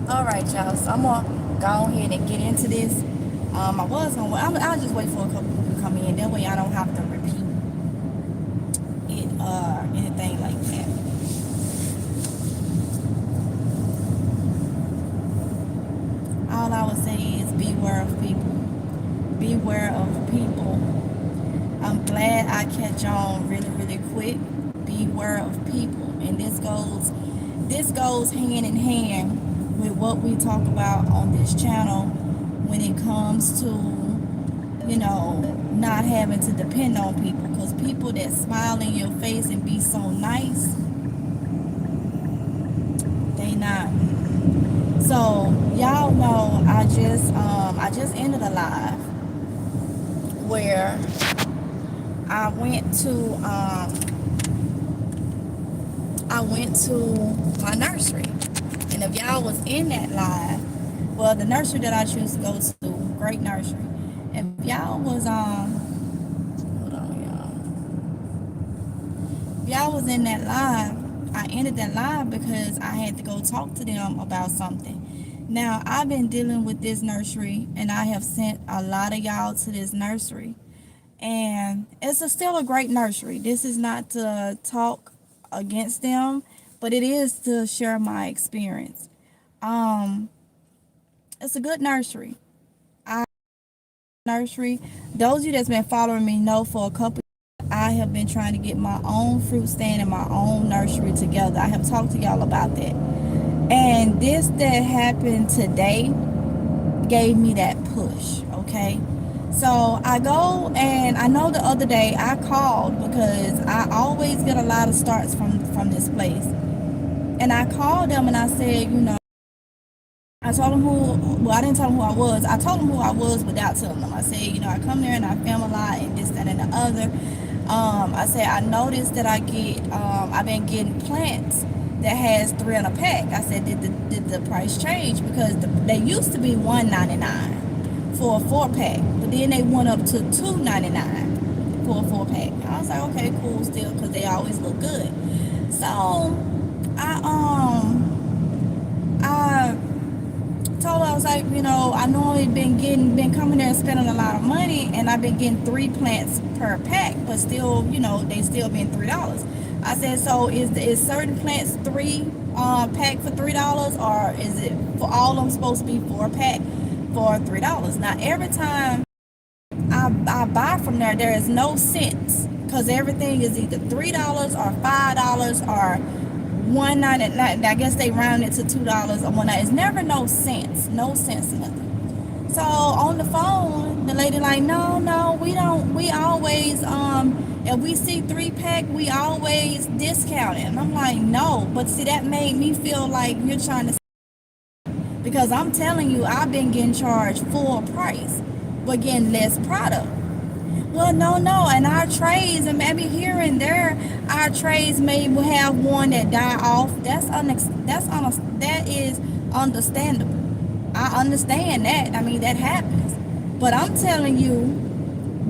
All right, y'all. So I'm gonna go ahead and get into this. I was gonna. I'll just wait for a couple people to come in. That way, I don't have to repeat it. Anything like that. All I would say is beware of people. Beware of people. I'm glad I catch on really, really quick. Beware of people, and this goes hand in hand with what we talk about on this channel when it comes to not having to depend on people, because people that smile in your face and be so nice, they not. So y'all know I just ended a live where I went to my nursery. And if y'all was in that live, well, the nursery that I choose to go to, great nursery. If y'all was hold on, y'all. If y'all was in that live, I ended that live because I had to go talk to them about something. Now, I've been dealing with this nursery, and I have sent a lot of y'all to this nursery, and still a great nursery. This is not to talk against them, but it is to share my experience. Um, it's a good nursery. I nursery. Those of you that's been following me know for a couple years, I have been trying to get my own fruit stand and my own nursery together. I have talked to y'all about that. And this that happened today gave me that push, okay? So I go, and I know the other day I called because I always get a lot of starts from this place. And I called them and I said, I told them I didn't tell them who I was. I told them who I was without telling them. I said, I come there and I film a lot and this, that, and the other. I said, I noticed that I've been getting plants that has 3 in a pack. I said, did the price change? Because they used to be $1.99 for a 4-pack, but then they went up to $2.99 for a 4-pack. I was like, okay, cool, still, because they always look good. So I told her, I was like, I normally been coming there and spending a lot of money, and I've been getting 3 plants per pack, but still, they still been $3. I said, so is certain plants 3 pack for $3, or is it for all of them supposed to be 4-pack for $3? Now every time I buy from there is no cents, because everything is either $3 or $5 or $1.99. I guess they round it to $2 or $1. It's never no cents in nothing. So on the phone, the lady like, no, we don't. We always if we see 3-pack, we always discount it. And I'm like, no, but see, that made me feel like you're trying to, because I'm telling you, I've been getting charged full price, but getting less product. Well, no, and our trays, and maybe here and there, our trays may have one that die off. That is understandable. I understand that. I mean, that happens. But I'm telling you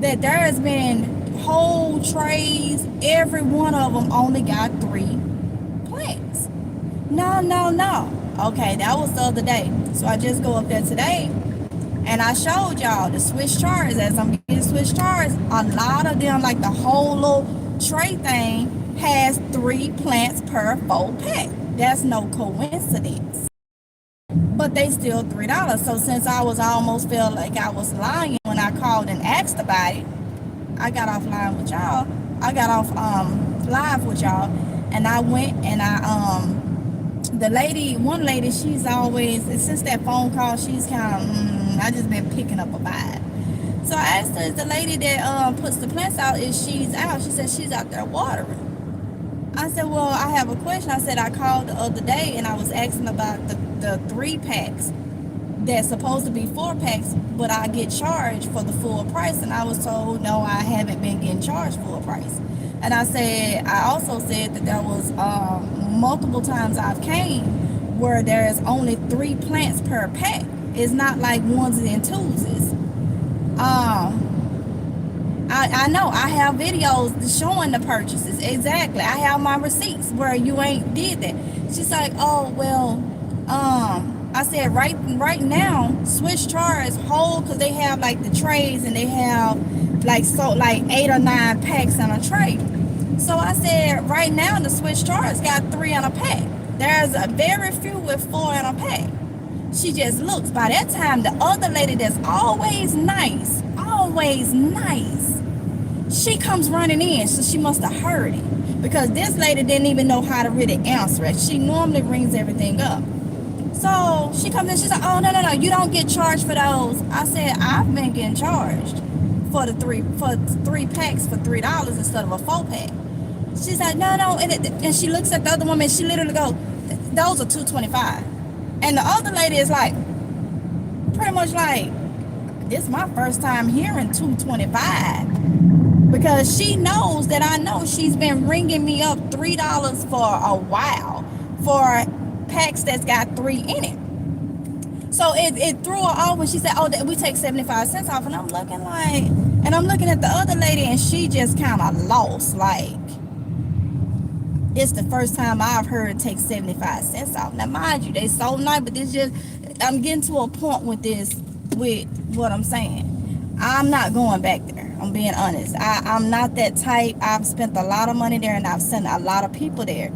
that there has been whole trays. Every one of them only got 3 plants. No. Okay, that was the other day. So I just go up there today, and I showed y'all the Swiss charts. As I'm getting Swiss charts, a lot of them, like the whole little tray thing, has 3 plants per 4-pack. That's no coincidence. But they still $3. So since I almost felt like I was lying when I called and asked about it, I got offline with y'all. I got off live with y'all, and I went and one lady, she's always, since that phone call, she's kind of, I just been picking up a vibe. So I asked her, is the lady that puts the plants out, is she's out? She said she's out there watering. I said, well, I have a question. I said, I called the other day and I was asking about the 3-packs that's supposed to be 4-packs, but I get charged for the full price. And I was told, no, I haven't been getting charged full price. And I also said that there was multiple times I've came where there's only 3 plants per pack. It's not like onesies and twosies. I know I have videos showing the purchases. Exactly. I have my receipts where you ain't did that. She's like, oh, well, I said, right now, Swiss Charts hold, because they have like the trays, and they have like 8 or 9 packs on a tray. So I said, right now the Swiss Charts got 3 in a pack. There's a very few with 4 in a pack. She just looks. By that time, the other lady that's always nice, she comes running in. So she must have heard it, because this lady didn't even know how to really answer it. She normally rings everything up. So she comes in, she's like, oh, no, you don't get charged for those. I said, I've been getting charged for the three packs for $3 instead of a 4-pack. She's like, no, and she looks at the other woman, and she literally goes, those are $2.25. And the other lady is like, pretty much like, this is my first time hearing $2.25, because she knows that I know she's been ringing me up $3 for a while for packs that's got 3 in it. So it threw her off when she said, oh, we take 75 cents off. And I'm looking like, and I'm looking at the other lady, and she just kind of lost. Like, it's the first time I've heard take 75 cents off. Now, mind you, they so nice, but this just, I'm getting to a point with this, with what I'm saying. I'm not going back there. I'm being honest. I'm not that type. I've spent a lot of money there, and I've sent a lot of people there.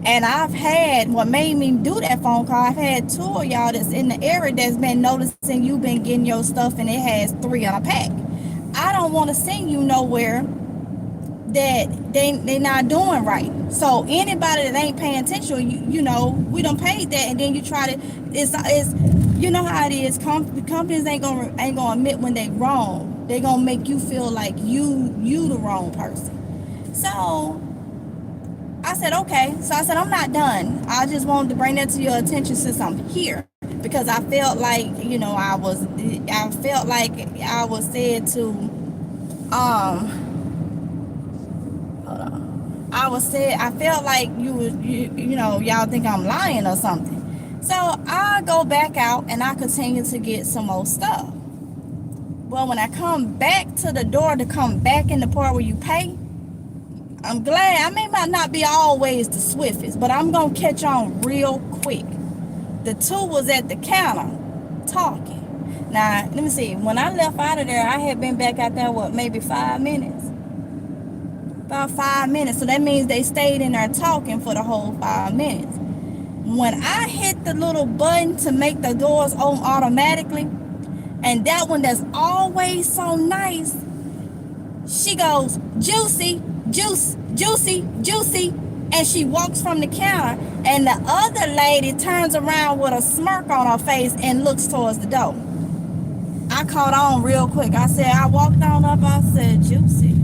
And I've had, what made me do that phone call, I've had 2 of y'all that's in the area that's been noticing you've been getting your stuff and it has 3 in a pack. I don't want to send you nowhere that they not doing right. So anybody that ain't paying attention, you know, we done paid that, and then you try to, it's you know how it is. Companies ain't gonna admit when they wrong. They gonna make you feel like you the wrong person. So I said, okay. So I said, I'm not done. I just wanted to bring that to your attention since I'm here, because I felt like, you know, I felt like I was said to, hold on. I felt like you know, y'all think I'm lying or something. So I go back out and I continue to get some more stuff. Well, when I come back to the door to come back in the part where you pay, I'm glad. I may not be always the swiftest, but I'm going to catch on real quick. The 2 was at the counter talking. Now, let me see. When I left out of there, I had been back out there, what, maybe 5 minutes? About 5 minutes. So that means they stayed in there talking for the whole 5 minutes. When I hit the little button to make the doors open automatically, and that one that's always so nice, she goes, juicy, juicy, and she walks from the counter, and the other lady turns around with a smirk on her face and looks towards the door. I caught on real quick. I said, I walked on up, I said, juicy.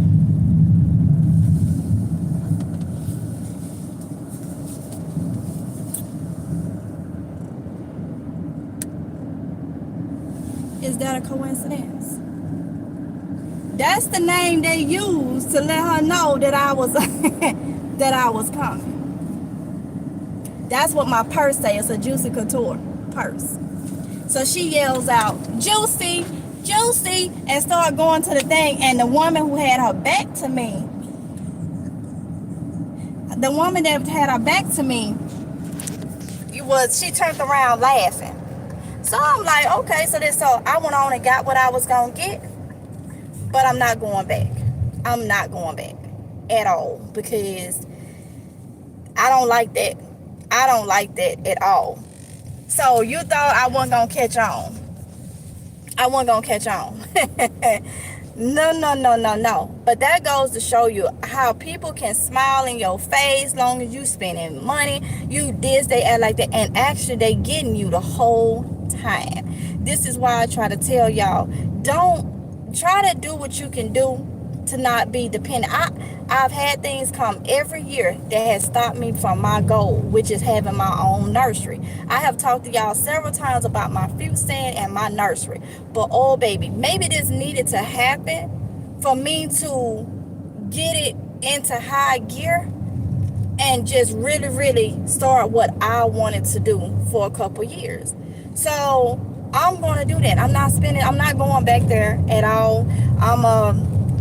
Is that a coincidence? That's the name they used to let her know that I was that I was coming. That's what my purse says. It's a Juicy Couture purse. So she yells out, juicy, juicy, and start going to the thing. And the woman who had her back to me, she turned around laughing. So I'm like, okay, so I went on and got what I was gonna get, but I'm not going back. I'm not going back at all, because I don't like that. I don't like that at all. So you thought I wasn't gonna catch on. I wasn't gonna catch on. No. But that goes to show you how people can smile in your face long as you spending money. You this, they act like that, and actually they getting you the whole time. This is why I try to tell y'all, don't try to do what you can do to not be dependent. I've had things come every year that has stopped me from my goal, which is having my own nursery. I have talked to y'all several times about my fruit stand and my nursery, but oh baby, maybe this needed to happen for me to get it into high gear and just really start what I wanted to do for a couple years. So I'm going to do that. I'm not going back there at all. I'm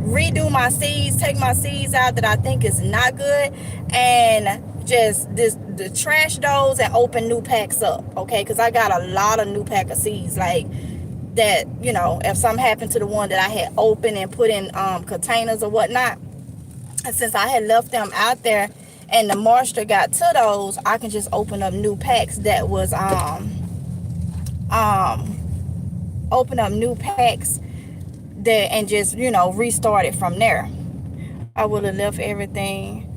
redo my seeds, take my seeds out that I think is not good, and just this the trash those and open new packs up, okay? Because I got a lot of new pack of seeds, like that, if something happened to the one that I had opened and put in containers or whatnot, and since I had left them out there and the moisture got to those, I can just open up new packs that was open up new packs that and just restart it from there. I would have left everything.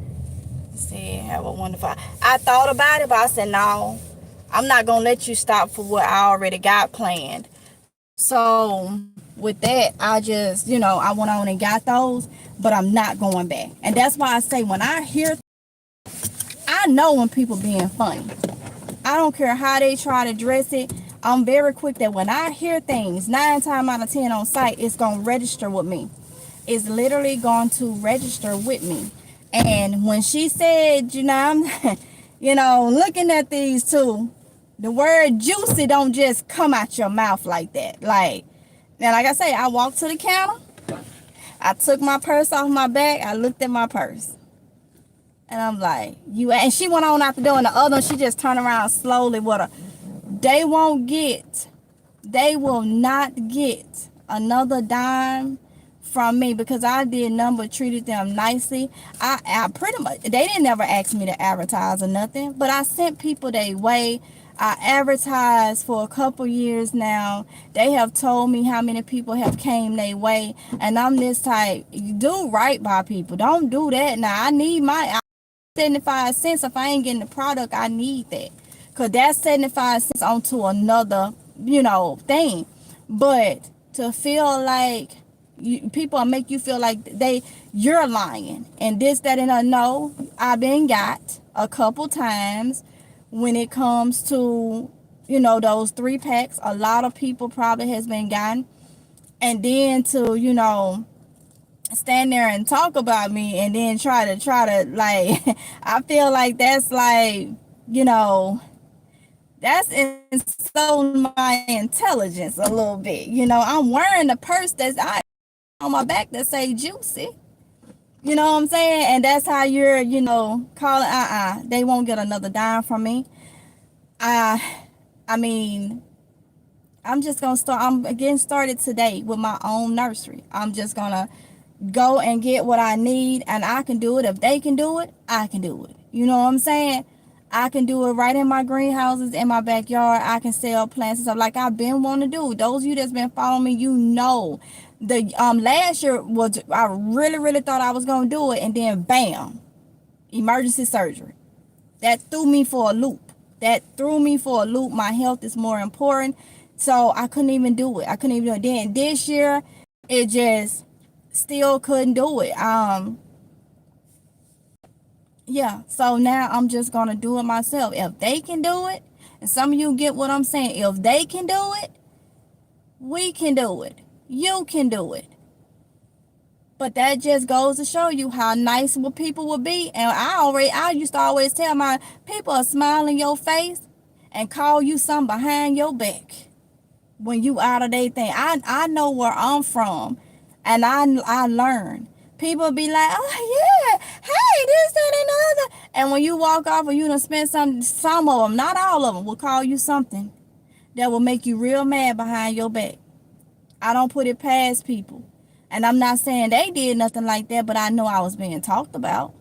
See, have a wonderful. I thought about it, but I said no, I'm not gonna let you stop for what I already got planned. So with that, I just I went on and got those, but I'm not going back. And that's why I say, when I hear, I know when people being funny. I don't care how they try to dress it. I'm very quick that when I hear things, 9 times out of 10 on site, it's going to register with me. It's literally going to register with me. And when she said, I'm, looking at these two, the word juicy don't just come out your mouth like that. Like I say, I walked to the counter. I took my purse off my back. I looked at my purse. And I'm like, and she went on out the door, and the other one, she just turned around slowly with her. They will not get another dime from me, because I did nothing but treated them nicely. I pretty much, they didn't never ask me to advertise or nothing, but I sent people their way. I advertised for a couple years now. They have told me how many people have came their way, and I'm this type. You do right by people. Don't do that. Now I need my 75 cents. If I ain't getting the product, I need that, because that's 75 cents onto another thing. But to feel like people make you feel like you're lying and this, that, and no, I've been got a couple times. When it comes to those 3 packs, a lot of people probably has been gotten. And then to stand there and talk about me, and then try to like I feel like that's like that's insulting my intelligence a little bit. I'm wearing a purse that's on my back that say juicy. You know what I'm saying? And that's how you're, calling, they won't get another dime from me. I mean, I'm just going to start, I'm getting started today with my own nursery. I'm just going to go and get what I need, and I can do it. If they can do it, I can do it. You know what I'm saying? I can do it right in my greenhouses, in my backyard. I can sell plants and stuff like I've been wanting to do. Those of you that's been following me, the last year was, I really thought I was gonna do it, and then bam, emergency surgery. That threw me for a loop. My health is more important, so I couldn't even do it. Then this year, it just still couldn't do it. Yeah, so now I'm just gonna do it myself. If they can do it, and some of you get what I'm saying, if they can do it, we can do it. You can do it. But that just goes to show you how nice people will be. And I used to always tell my people, a smile in your face and call you something behind your back when you out of their thing. I know where I'm from, and I learned. People be like, oh yeah, hey, this, that, and the other. And when you walk off, or you done spend some of them, not all of them, will call you something that will make you real mad behind your back. I don't put it past people. And I'm not saying they did nothing like that, but I know I was being talked about.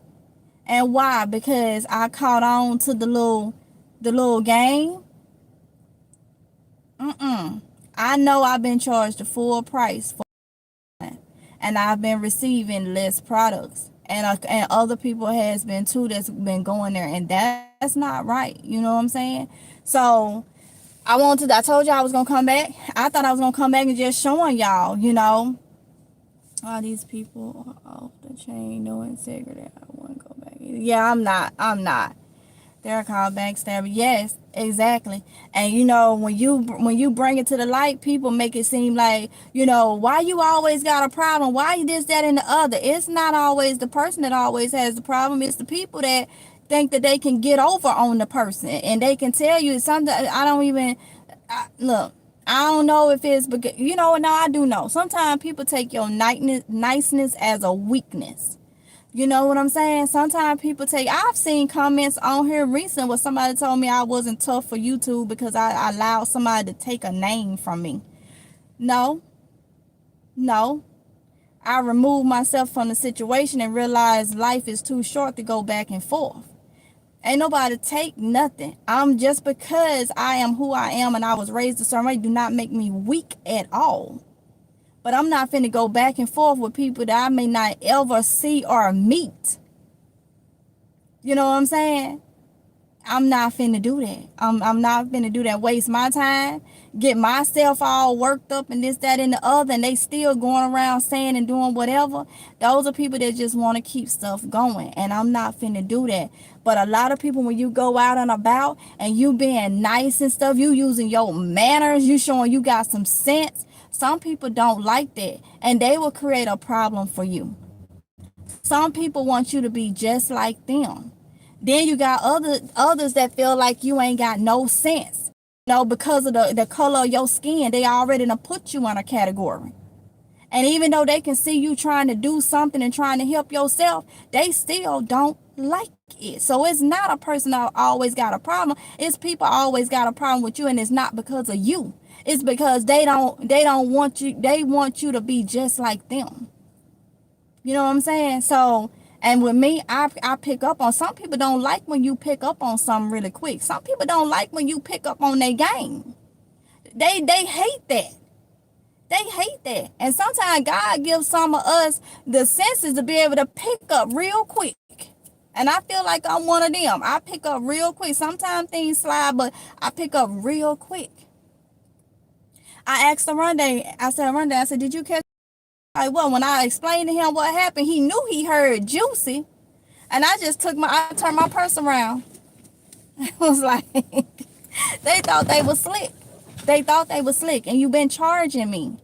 And why? Because I caught on to the little game. I know I've been charged the full price for it, and I've been receiving less products. And other people has been too that's been going there, and that's not right. You know what I'm saying? So I told y'all I was going to come back. I thought I was going to come back and just showing y'all, all these people off the chain, no integrity. I wouldn't go back either. Yeah, I'm not. They're called backstabbing. Yes, exactly. And when you bring it to the light, people make it seem like, why you always got a problem? Why you this, that, and the other? It's not always the person that always has the problem. It's the people that think that they can get over on the person, and they can tell you something. Look, I don't know if it's because, no, I do know. Sometimes people take your niceness as a weakness. You know what I'm saying? Sometimes people take, I've seen comments on here recent where somebody told me I wasn't tough for YouTube because I allowed somebody to take a name from me. No, no. I removed myself from the situation and realized life is too short to go back and forth. Ain't nobody take nothing. I'm just because I am who I am and I was raised a certain way do not make me weak at all. But I'm not finna go back and forth with people that I may not ever see or meet. You know what I'm saying? I'm not finna do that. I'm not finna do that. Waste my time, get myself all worked up and this, that, and the other, and they still going around saying and doing whatever. Those are people that just want to keep stuff going, and I'm not finna do that. But a lot of people, when you go out and about and you being nice and stuff, you using your manners, you showing you got some sense. Some people don't like that, and they will create a problem for you. Some people want you to be just like them. Then you got others that feel like you ain't got no sense. Because of the color of your skin, they already done put you in a category. And even though they can see you trying to do something and trying to help yourself, they still don't like it. So it's not a person that always got a problem. It's people always got a problem with you, and it's not because of you. It's because they don't want you. They want you to be just like them. You know what I'm saying? So, and with me, I pick up on, some people don't like when you pick up on something really quick. Some people don't like when you pick up on their game. They hate that. They hate that. And sometimes God gives some of us the senses to be able to pick up real quick. And I feel like I'm one of them. I pick up real quick. Sometimes things slide, but I pick up real quick. I asked Oronde, I said, did you catch? Like, well, when I explained to him what happened, he knew he heard juicy. And I just turned my purse around. It was like, they thought they was slick. They thought they was slick. And you been charging me.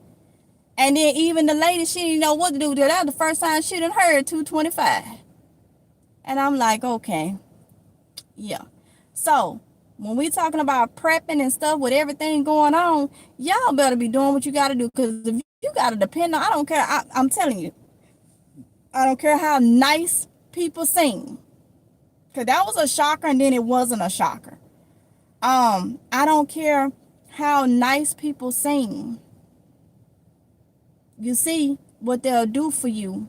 And then even the lady, she didn't know what to do with it. That was the first time she done heard $225. And I'm like, okay. Yeah. So, when we talking about prepping and stuff with everything going on, y'all better be doing what you got to do. Because if you got to depend on, I don't care. I'm telling you, I don't care how nice people sing. Because that was a shocker and then it wasn't a shocker. I don't care how nice people sing. You see what they'll do for you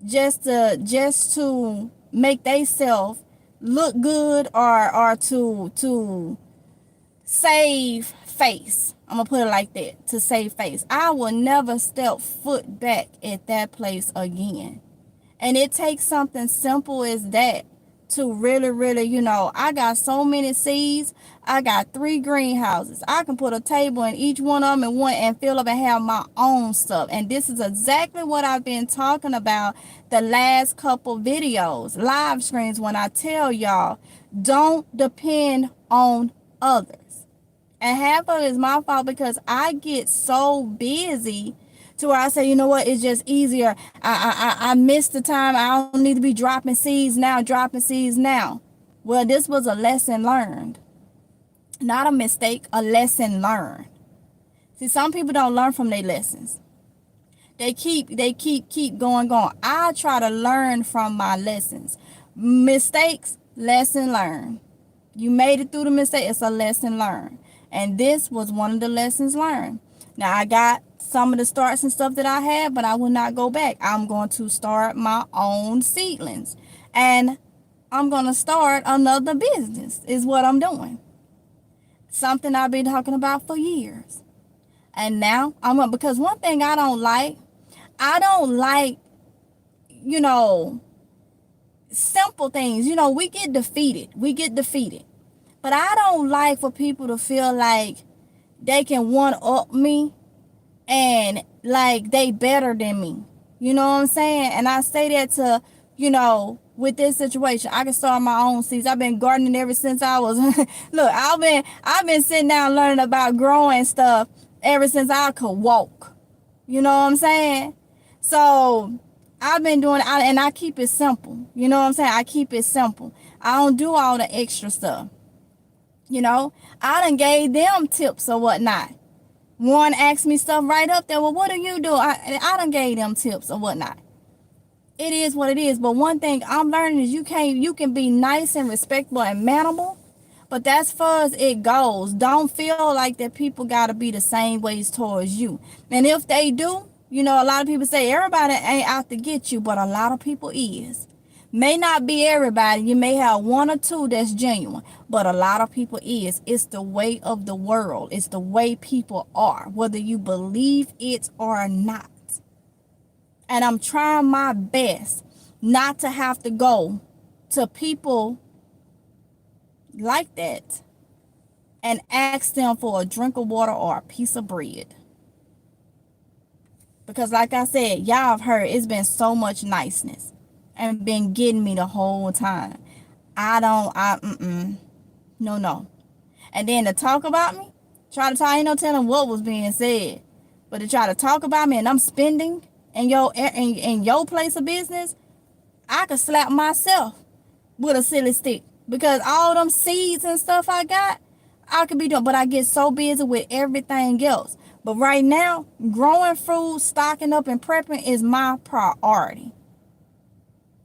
just to make themselves look good or to save face. I'm gonna put it like that, to save face. I will never step foot back at that place again. And it takes something simple as that to really, I got so many seeds. I got 3 greenhouses. I can put a table in each one of them and fill up and have my own stuff. And this is exactly what I've been talking about the last couple videos, live streams, when I tell y'all, don't depend on others. And half of it is my fault because I get so busy to where I say, you know what, it's just easier. I missed the time. I don't need to be dropping seeds now. Well, this was a lesson learned. Not a mistake, a lesson learned. See, some people don't learn from their lessons. They keep going. I try to learn from my lessons. Mistakes, lesson learned. You made it through the mistake, it's a lesson learned. And this was one of the lessons learned. Now, I got some of the starts and stuff that I had, but I will not go back. I'm going to start my own seedlings. And I'm going to start another business is what I'm doing. Something I've been talking about for years. And now, because one thing I don't like, simple things. We get defeated. But I don't like for people to feel like they can one-up me and like they better than me. You know what I'm saying? And I say that to, with this situation, I can start my own seeds. I've been gardening ever since I was, look, I've been sitting down learning about growing stuff ever since I could walk. You know what I'm saying? So I've been doing it, and I keep it simple. You know what I'm saying? I keep it simple. I don't do all the extra stuff. I done gave them tips or whatnot. One asked me stuff right up there. Well, what do you do? I done gave them tips or whatnot. It is what it is. But one thing I'm learning is you can be nice and respectful and manable, but that's far as it goes. Don't feel like that people gotta be the same ways towards you. And if they do, you know, a lot of people say everybody ain't out to get you, but a lot of people is. May not be everybody. You may have one or two that's genuine, but a lot of people is. It's the way of the world. It's the way people are, whether you believe it or not. And I'm trying my best not to have to go to people like that and ask them for a drink of water or a piece of bread. Because like I said, y'all have heard it's been so much niceness and been getting me the whole time. No. And then to talk about me, ain't no telling what was being said. But to try to talk about me and I'm spending in your place of business, I could slap myself with a silly stick. Because all them seeds and stuff I got, I could be doing, but I get so busy with everything else. But right now, growing food, stocking up and prepping is my priority.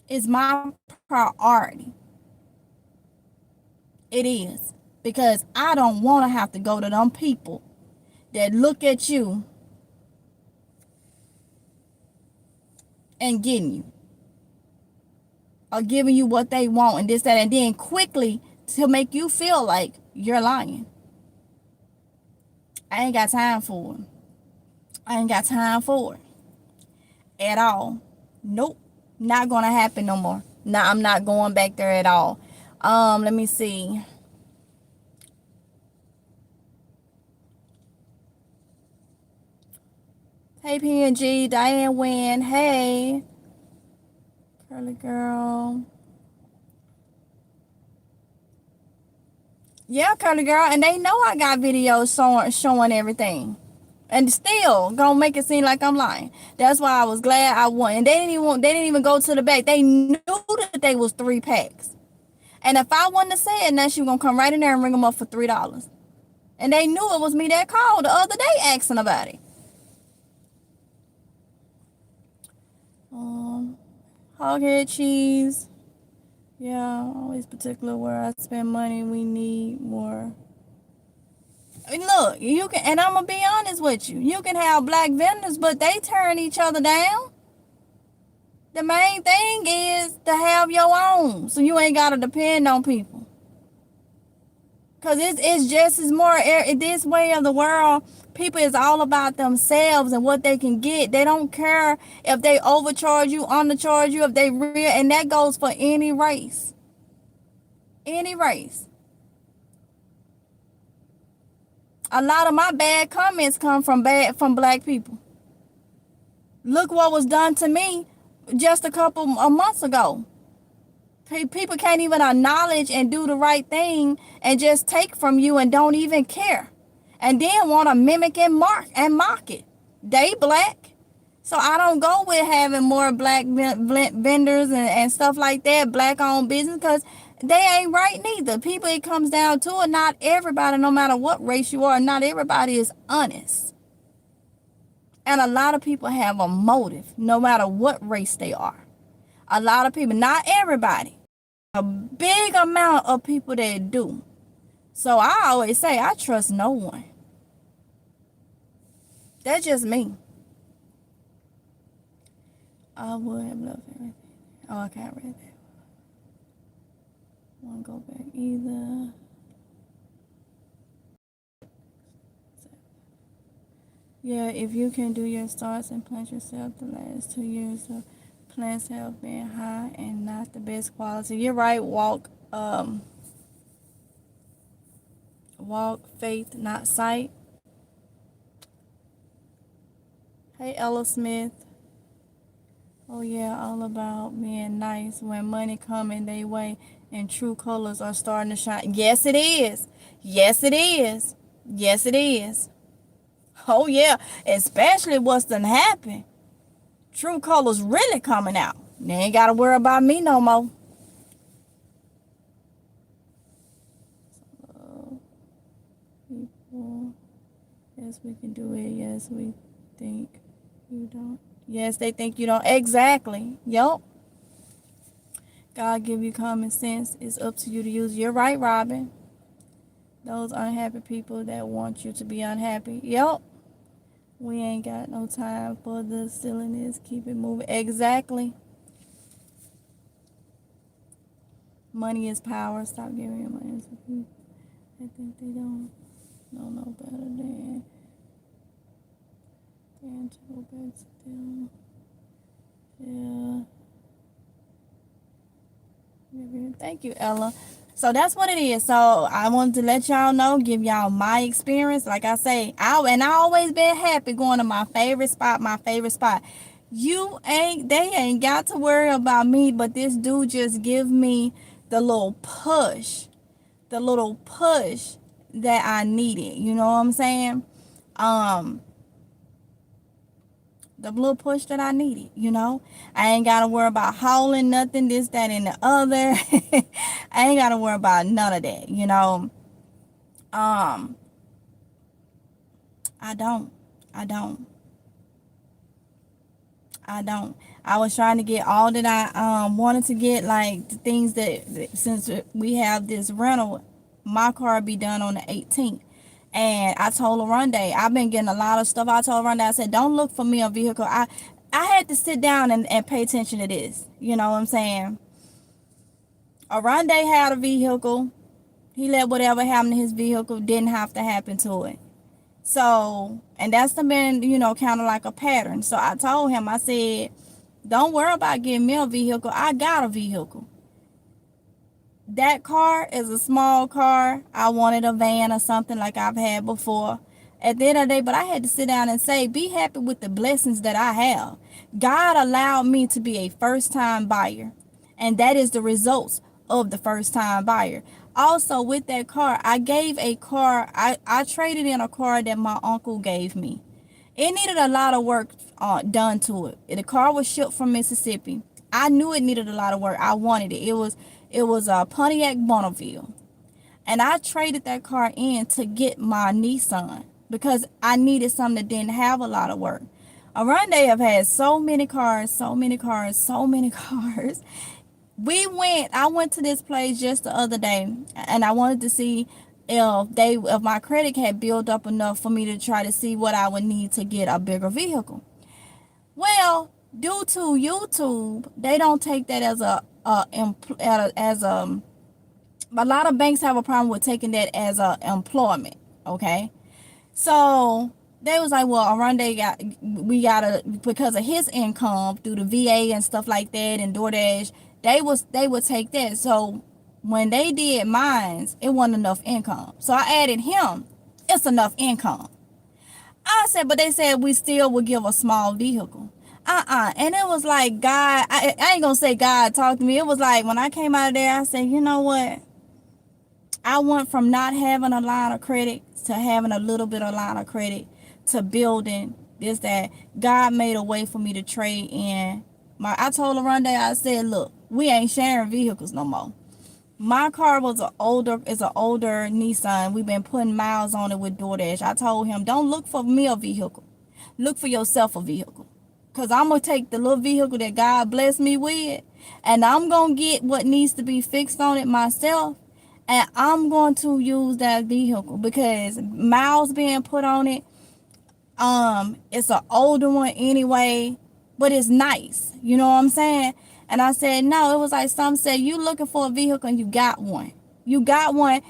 It's my priority. It is. Because I don't want to have to go to them people that look at you and getting you. Or giving you what they want and this, that, and then quickly to make you feel like you're lying. I ain't got time for it. I ain't got time for it. At all. Nope. Not gonna happen no more. No, I'm not going back there at all. Let me see. Hey PNG, Diane Wynn. Hey. Curly girl. Yeah, Curly girl. And they know I got videos showing everything. And still gonna make it seem like I'm lying. That's why I was glad I won. And they didn't even go to the back. They knew that they was 3 packs. And if I wouldn't have said that, she was gonna come right in there and ring them up for $3. And they knew it was me that called the other day asking about it. Hoghead cheese. Yeah, always particular where I spend money. We need more. I mean, look, you can, and I'm gonna be honest with you. You can have black vendors, but they turn each other down. The main thing is to have your own, so you ain't gotta depend on people. Cause it's just as more this way of the world. People is all about themselves and what they can get. They don't care if they overcharge you, undercharge you, if they real, and that goes for any race. Any race. A lot of my bad comments come from black people. Look what was done to me just a couple of months ago. People can't even acknowledge and do the right thing and just take from you and don't even care. And then want to mimic and mock it. They black. So I don't go with having more black vendors and stuff like that, black owned business, because they ain't right neither. People, it comes down to it, not everybody, no matter what race you are, not everybody is honest. And a lot of people have a motive, no matter what race they are. A lot of people, not everybody. A big amount of people that do. So I always say I trust no one. That's just me. I would have loved everything. Oh, I can't read that. I won't go back either. Yeah, if you can do your starts and plant yourself, the last 2 years of plants have been high and not the best quality. You're right, walk faith, not sight. Hey Ella Smith. Oh yeah, all about being nice when money coming their way and true colors are starting to shine. Yes it is. Yes it is. Yes it is. Oh yeah, especially what's done happened. True colors really coming out. They ain't gotta worry about me no more. People, yes we can do it. Yes we think you don't. Yes, they think you don't. Exactly. Yup. God give you common sense. It's up to you to use. You're right, Robin. Those unhappy people that want you to be unhappy. Yup. We ain't got no time for the silliness. Keep it moving. Exactly. Money is power. Stop giving your money to people. I think they don't know better than to go back to them. Yeah. Thank you, Ella. So that's what it is. So I wanted to let y'all know, give y'all my experience. Like I say, I always been happy going to my favorite spot, They ain't got to worry about me, but this dude just give me the little push, that I needed. You know what I'm saying? Um, the little push that I needed, you know. I ain't got to worry about hauling nothing, this, that, and the other. I ain't got to worry about none of that, you know. Um, I don't. I don't. I don't. I was trying to get all that I wanted to get, like the things since we have this rental, my car be done on the 18th. And I told Oronde, I've been getting a lot of stuff. I told Oronde, I said, don't look for me a vehicle. I had to sit down and pay attention to this. You know what I'm saying? Oronde had a vehicle. He let whatever happened to his vehicle didn't have to happen to it. So, and that's been, kind of like a pattern. So I told him, I said, don't worry about getting me a vehicle. I got a vehicle. That car is a small car. I wanted a van or something like I've had before. At the end of the day, but I had to sit down and say, be happy with the blessings that I have. God allowed me to be a first-time buyer, and that is the results of the first-time buyer. Also, with that car, I traded in a car that my uncle gave me. It needed a lot of work done to it. The car was shipped from Mississippi. I knew it needed a lot of work. I wanted it. It was a Pontiac Bonneville. And I traded that car in to get my Nissan because I needed something that didn't have a lot of work. Around they have had so many cars. I went to this place just the other day, and I wanted to see if my credit had built up enough for me to try to see what I would need to get a bigger vehicle. Well, due to YouTube, they don't take that as a lot of banks have a problem with taking that as a employment. Okay, so they was like, well, we gotta, because of his income through the VA and stuff like that and DoorDash, they would take that. So when they did mines, it wasn't enough income. So I added him. It's enough income. I said, but they said we still would give a small vehicle. And it was like God, I ain't gonna say God talked to me. It was like when I came out of there, I said, you know what? I went from not having a line of credit to having a little bit of line of credit to building this, that. God made a way for me to trade in I told Oronde, I said, look, we ain't sharing vehicles no more. My car is an older Nissan. We've been putting miles on it with DoorDash. I told him, don't look for me a vehicle. Look for yourself a vehicle. Because I'm going to take the little vehicle that God blessed me with, and I'm going to get what needs to be fixed on it myself, and I'm going to use that vehicle because miles being put on it, it's an older one anyway, but it's nice. You know what I'm saying? And I said, no, it was like some said, you looking for a vehicle and you got one. You got one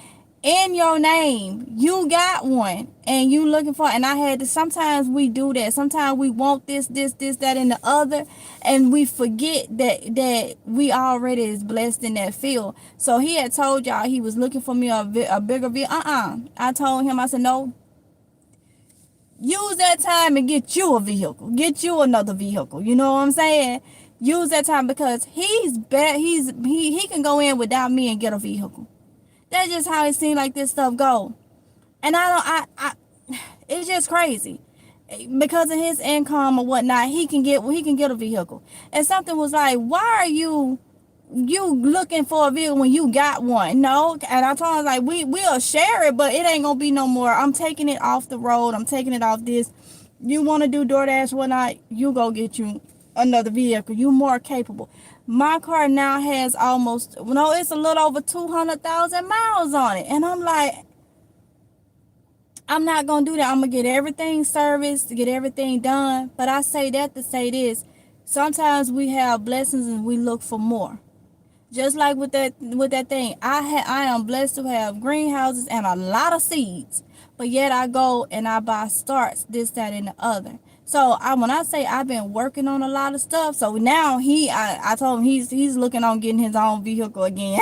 in your name. You got one and you looking for, and I had to, sometimes we do that. Sometimes we want this, that, and the other, and we forget that we already is blessed in that field. So he had told y'all he was looking for me a bigger vehicle. I told him, I said, no, use that time and get you a vehicle. Get you another vehicle. You know what I'm saying? Use that time because he can go in without me and get a vehicle. That's just how it seems like this stuff go. And it's just crazy. Because of his income or whatnot, he can get a vehicle. And something was like, why are you looking for a vehicle when you got one? No. And I told him, like, we'll share it, but it ain't gonna be no more. I'm taking it off the road. I'm taking it off this You want to do DoorDash, whatnot, you go get you another vehicle. You more capable. My car now has almost, no, it's a little over 200,000 miles on it. And I'm like, I'm not going to do that. I'm going to get everything serviced, get everything done. But I say that to say this. Sometimes we have blessings and we look for more. Just like with that thing, I am blessed to have greenhouses and a lot of seeds, but yet I go and I buy starts, this, that, and the other. So when I say I've been working on a lot of stuff, so now I told him he's looking on getting his own vehicle again.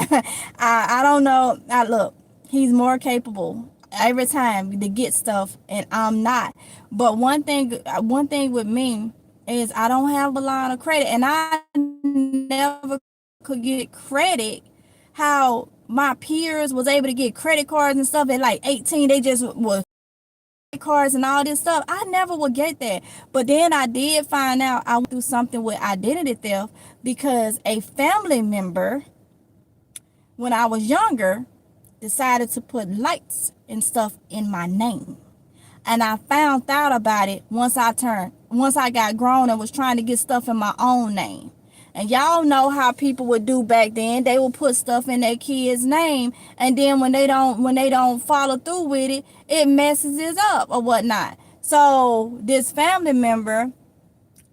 I don't know. Look, he's more capable every time to get stuff, and I'm not. But one thing with me is I don't have a lot of credit, and I never could get credit how my peers was able to get credit cards and stuff at like 18. They just was cards and all this stuff. I never would get that. But then I did find out I went through something with identity theft because a family member, when I was younger, decided to put lights and stuff in my name. And I found out about it once I got grown and was trying to get stuff in my own name. And y'all know how people would do back then. They would put stuff in their kid's name, and then when they don't follow through with it, it messes it up or whatnot. So this family member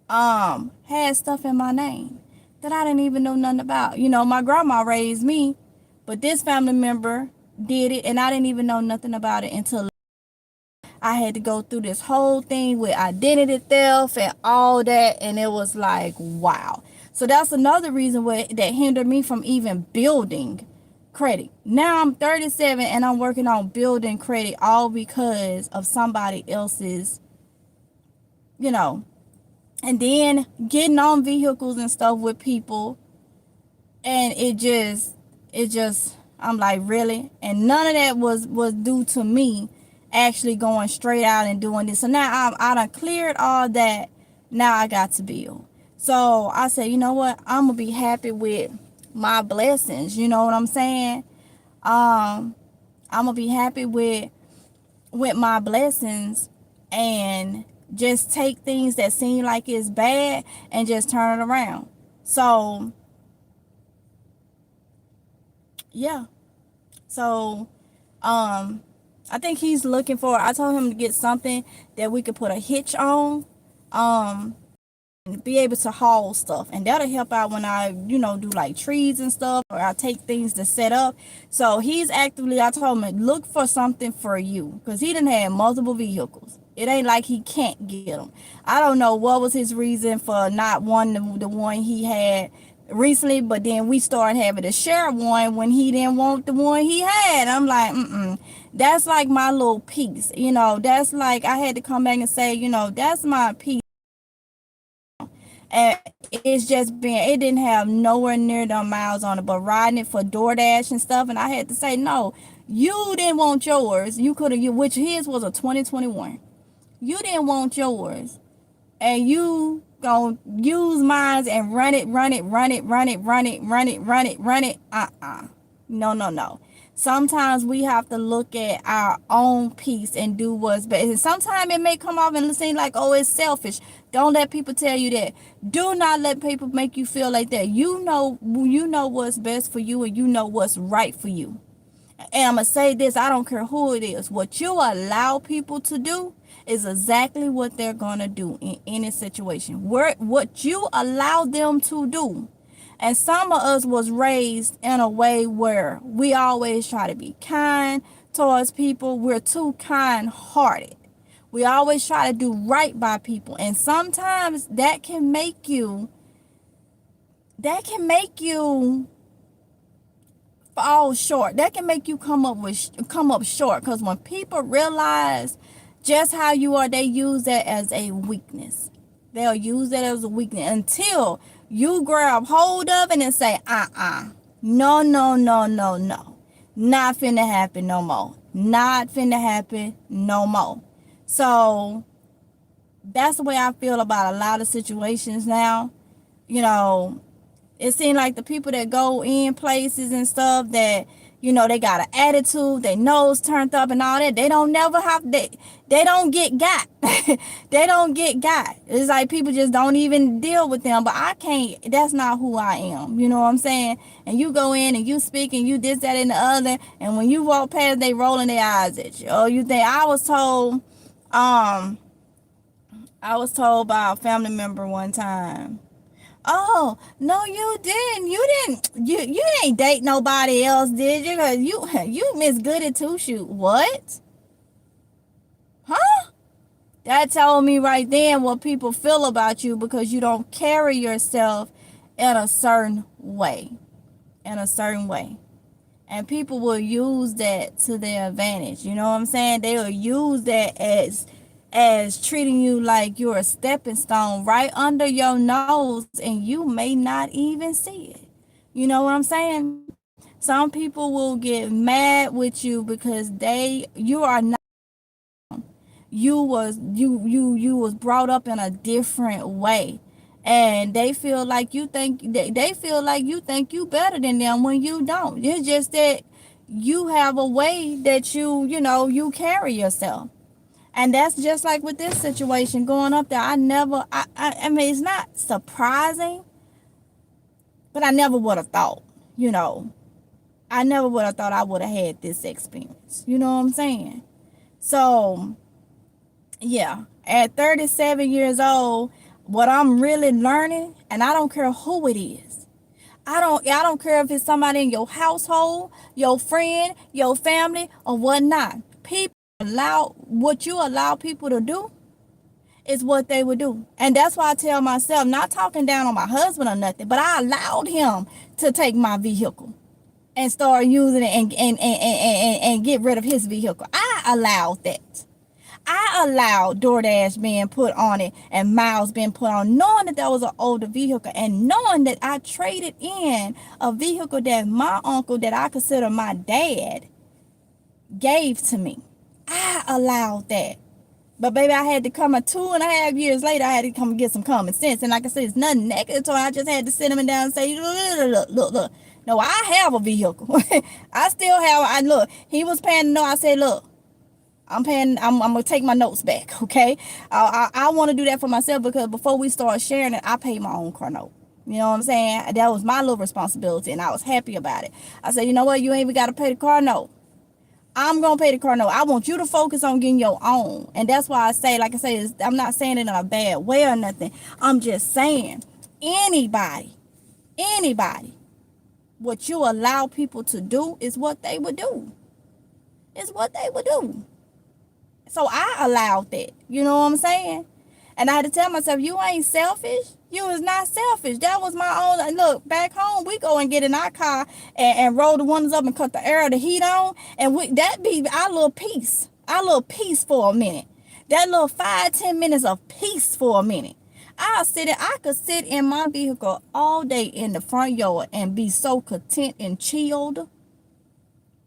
had stuff in my name that I didn't even know nothing about. You know, my grandma raised me, but this family member did it, and I didn't even know nothing about it until I had to go through this whole thing with identity theft and all that, and it was like, wow. So that's another reason that hindered me from even building credit. Now I'm 37 and I'm working on building credit, all because of somebody else's, and then getting on vehicles and stuff with people, and it just I'm like, really? And none of that was due to me actually going straight out and doing this. So now I done cleared all that. Now I got to build. So I said, you know what? I'm going to be happy with my blessings. You know what I'm saying? I'm going to be happy with my blessings and just take things that seem like it's bad and just turn it around. So, yeah. So, I think he's looking for, I told him to get something that we could put a hitch on, be able to haul stuff, and that'll help out when I do like trees and stuff, or I take things to set up. So he's actively, I told him, look for something for you, because he done had multiple vehicles. It ain't like he can't get them. I don't know what was his reason for not wanting the one he had recently, but then we started having to share one when he didn't want the one he had. I'm like, that's like my little piece. That's like, I had to come back and say, that's my piece. And it didn't have nowhere near the miles on it, but riding it for DoorDash and stuff. And I had to say, no, you didn't want yours. You could have, which his was a 2021. You didn't want yours, and you gonna use mine and run it. No. Sometimes we have to look at our own piece and do what's best. And sometimes it may come off and seem like, oh, it's selfish. Don't let people tell you that. Do not let people make you feel like that. You know what's best for you, and you know what's right for you. And I'm going to say this, I don't care who it is. What you allow people to do is exactly what they're going to do in any situation. What you allow them to do. And some of us was raised in a way where we always try to be kind towards people. We're too kind-hearted. We always try to do right by people. And sometimes that can make you fall short. That can make you come up short, because when people realize just how you are, they use that as a weakness. They'll use that as a weakness until you grab hold of it and say, no, not finna happen no more. Not finna happen no more. So that's the way I feel about a lot of situations now. It seems like the people that go in places and stuff that, You know, they got an attitude, their nose turned up and all that. They don't never have, they don't get got. They don't get got. It's like people just don't even deal with them. But I can't, that's not who I am. You know what I'm saying? And you go in and you speak and you this, that, and the other. And when you walk past, they rolling their eyes at you. Oh, you think, I was told by a family member one time, oh, no, you didn't. You ain't date nobody else, did you? 'Cause you Miss Goody Two Shoes. What? Huh? That told me right then what people feel about you because you don't carry yourself in a certain way. In a certain way. And people will use that to their advantage. You know what I'm saying? They will use that as treating you like you're a stepping stone right under your nose and you may not even see it. You know what I'm saying? Some people will get mad with you because you are not, you was brought up in a different way. And they feel like you think you better than them when you don't. It's just that you have a way that you carry yourself. And that's just like with this situation going up there. I mean, it's not surprising, but I never would have thought, I never would have thought I would have had this experience. You know what I'm saying? So, yeah, at 37 years old, what I'm really learning, and I don't care who it is. I don't care if it's somebody in your household, your friend, your family, or whatnot. What you allow people to do is what they would do. And that's why I tell myself, not talking down on my husband or nothing, but I allowed him to take my vehicle and start using it and get rid of his vehicle. I allowed that. I allowed DoorDash being put on it and miles being put on, knowing that was an older vehicle and knowing that I traded in a vehicle that my uncle, that I consider my dad, gave to me. I allowed that. But baby, I had to come 2.5 years later, I had to come and get some common sense. And like I said, it's nothing negative. So I just had to sit him down and say, look. No, I have a vehicle. I still have, look, he was paying no. I said, look, I'm going to take my notes back, okay? I want to do that for myself because before we start sharing it, I paid my own car note. You know what I'm saying? That was my little responsibility, and I was happy about it. I said, you know what? You ain't even got to pay the car note. I'm going to pay the car note. I want you to focus on getting your own. And that's why I say, like I say, I'm not saying it in a bad way or nothing. I'm just saying, anybody, what you allow people to do is what they would do. It's what they would do. So I allowed that. You know what I'm saying? And I had to tell myself, you ain't selfish. You is not selfish. That was my own. Look, back home, we go and get in our car and roll the windows up and cut the air of the heat on. And that be our little peace. Our little peace for a minute. That little 5-10 minutes of peace for a minute. I could sit in my vehicle all day in the front yard and be so content and chilled.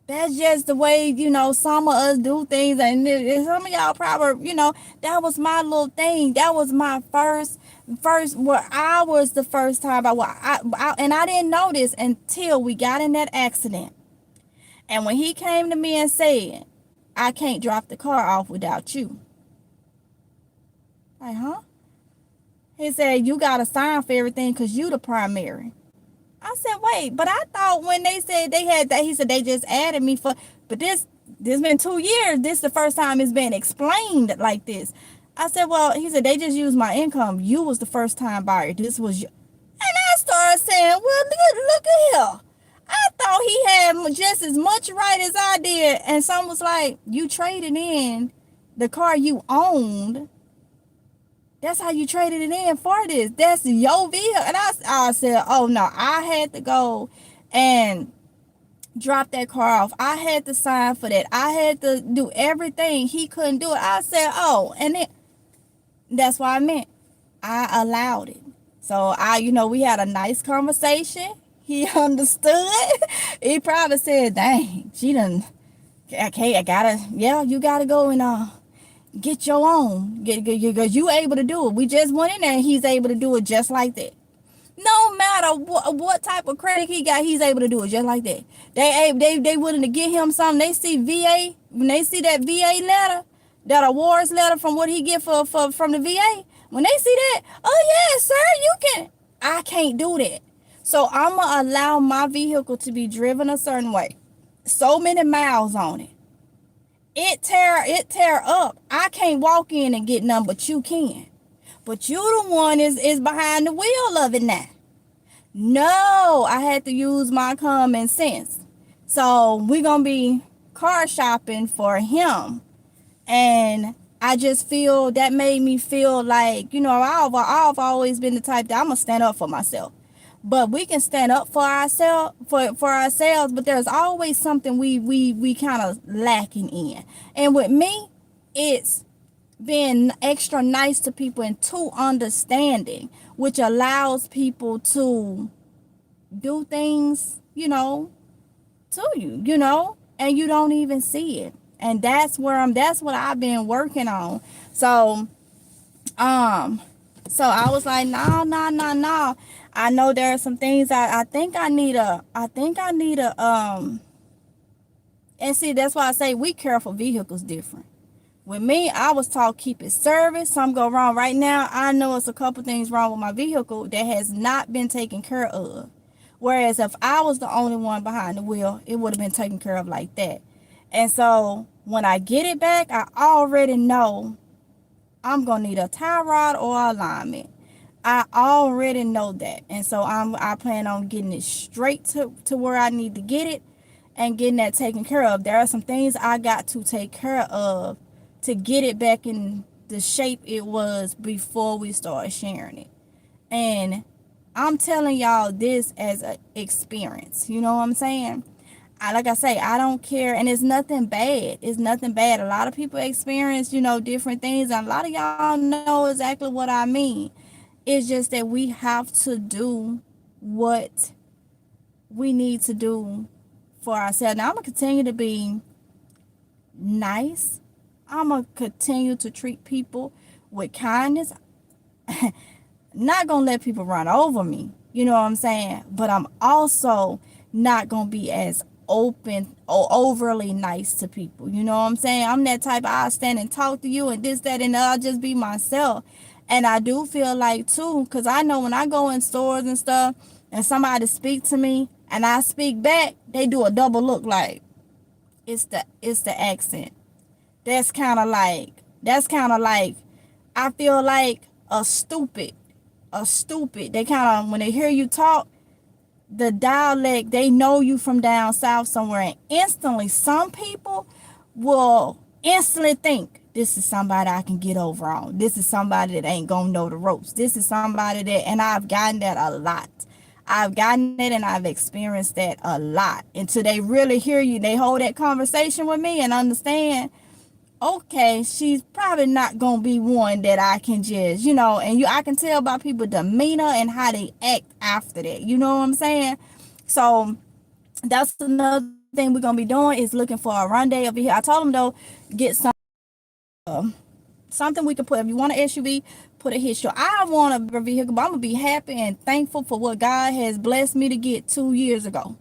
That's just the way, some of us do things. And some of y'all probably, that was my little thing. That was my first, where I was the first time. And I didn't know this until we got in that accident. And when he came to me and said, I can't drop the car off without you. Like, huh? He said, you got to sign for everything because you the primary. I said, wait, but I thought when they said they had that, he said they just added me but this been 2 years. This is the first time it's been explained like this. I said, well, he said, they just used my income. You was the first time buyer. This was you. And I started saying, well, look at here. I thought he had just as much right as I did. And someone was like, you traded in the car you owned. That's how you traded it in for this. That's your vehicle. And I said, oh, no. I had to go and drop that car off. I had to sign for that. I had to do everything. He couldn't do it. I said, oh, and that's what I meant. I allowed it. So, we had a nice conversation. He understood. He probably said, dang, she done, okay, you gotta go and, get your own. Because you able to do it. We just went in there and he's able to do it just like that. No matter what type of credit he got, he's able to do it just like that. They willing to get him something. They see VA, when they see that VA letter, that awards letter from what he get for from the VA. When they see that, oh yeah, sir, you can. I can't do that. So I'm gonna allow my vehicle to be driven a certain way, so many miles on it. It tear up. I can't walk in and get none, but you can. But you the one is behind the wheel of it now. No, I had to use my common sense. So we're gonna be car shopping for him. And I just feel that made me feel like, I've always been the type that I'm gonna stand up for myself. But we can stand up for ourselves for ourselves, but there's always something we kind of lacking in. And with me, it's being extra nice to people and too understanding, which allows people to do things, to you, and you don't even see it. And that's what I've been working on. So I was like, no, no, no, no. I know there are some things I think I need and see, that's why I say we care for vehicles different. With me, I was taught keep it service. Some go wrong. Right now, I know it's a couple things wrong with my vehicle that has not been taken care of. Whereas if I was the only one behind the wheel, it would have been taken care of like that. And so when I get it back, I already know I'm going to need a tie rod or alignment. I already know that. And so I plan on getting it straight to where I need to get it and getting that taken care of. There are some things I got to take care of to get it back in the shape it was before we started sharing it. And I'm telling y'all this as an experience. You know what I'm saying? Like I say, I don't care. And it's nothing bad. It's nothing bad. A lot of people experience, different things. And a lot of y'all know exactly what I mean. It's just that we have to do what we need to do for ourselves. Now, I'm going to continue to be nice. I'm going to continue to treat people with kindness. Not going to let people run over me. You know what I'm saying? But I'm also not going to be as open or overly nice to people. You know what I'm saying? I'm that type of, I'll stand and talk to you and this, that, and I'll just be myself. And I do feel like too, because I know when I go in stores and stuff and somebody speak to me and I speak back, they do a double look like it's the accent. That's kind of like I feel like a stupid. They kind of, when they hear you talk, the dialect, they know you from down south somewhere, and instantly some people will instantly think this is somebody I can get over on. This is somebody that ain't gonna know the ropes. This is somebody that, and I've gotten that a lot. I've gotten it and I've experienced that a lot. Until they really hear you, they hold that conversation with me and understand, okay, she's probably not gonna be one that I can just, I can tell by people demeanor and how they act after that. You know what I'm saying? So that's another thing we're gonna be doing is looking for a Oronde over here. I told them though, get something we can put. If you want an SUV, put a hitch. I want a vehicle, but I'm gonna be happy and thankful for what God has blessed me to get 2 years ago.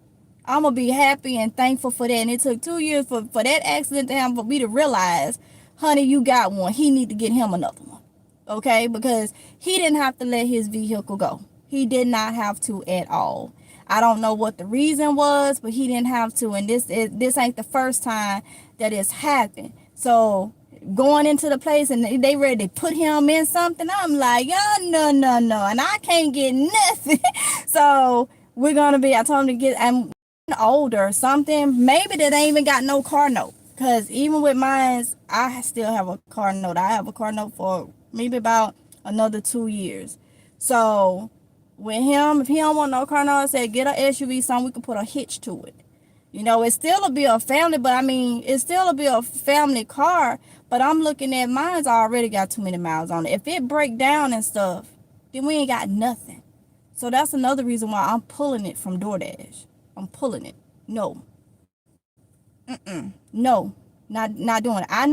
I'm gonna be happy and thankful for that. And it took 2 years for that accident to happen for me to realize, honey, you got one. He need to get him another one. Okay? Because he didn't have to let his vehicle go. He did not have to at all. I don't know what the reason was, but he didn't have to. And this ain't the first time that it's happened. So going into the place and they ready to put him in something, I'm like, oh, no. And I can't get nothing. So we're gonna be, I told him to get, and older something maybe that ain't even got no car note, because even with mine I still have a car note. I have a car note for maybe about another 2 years. So with him, if he don't want no car note, I said get a SUV, something we can put a hitch to it. It still will be a family, but I mean it still will be a family car, but I'm looking at mine's already got too many miles on it. If it break down and stuff, then we ain't got nothing. So that's another reason why I'm pulling it from DoorDash. I'm pulling it. No. No. Not doing it. I know,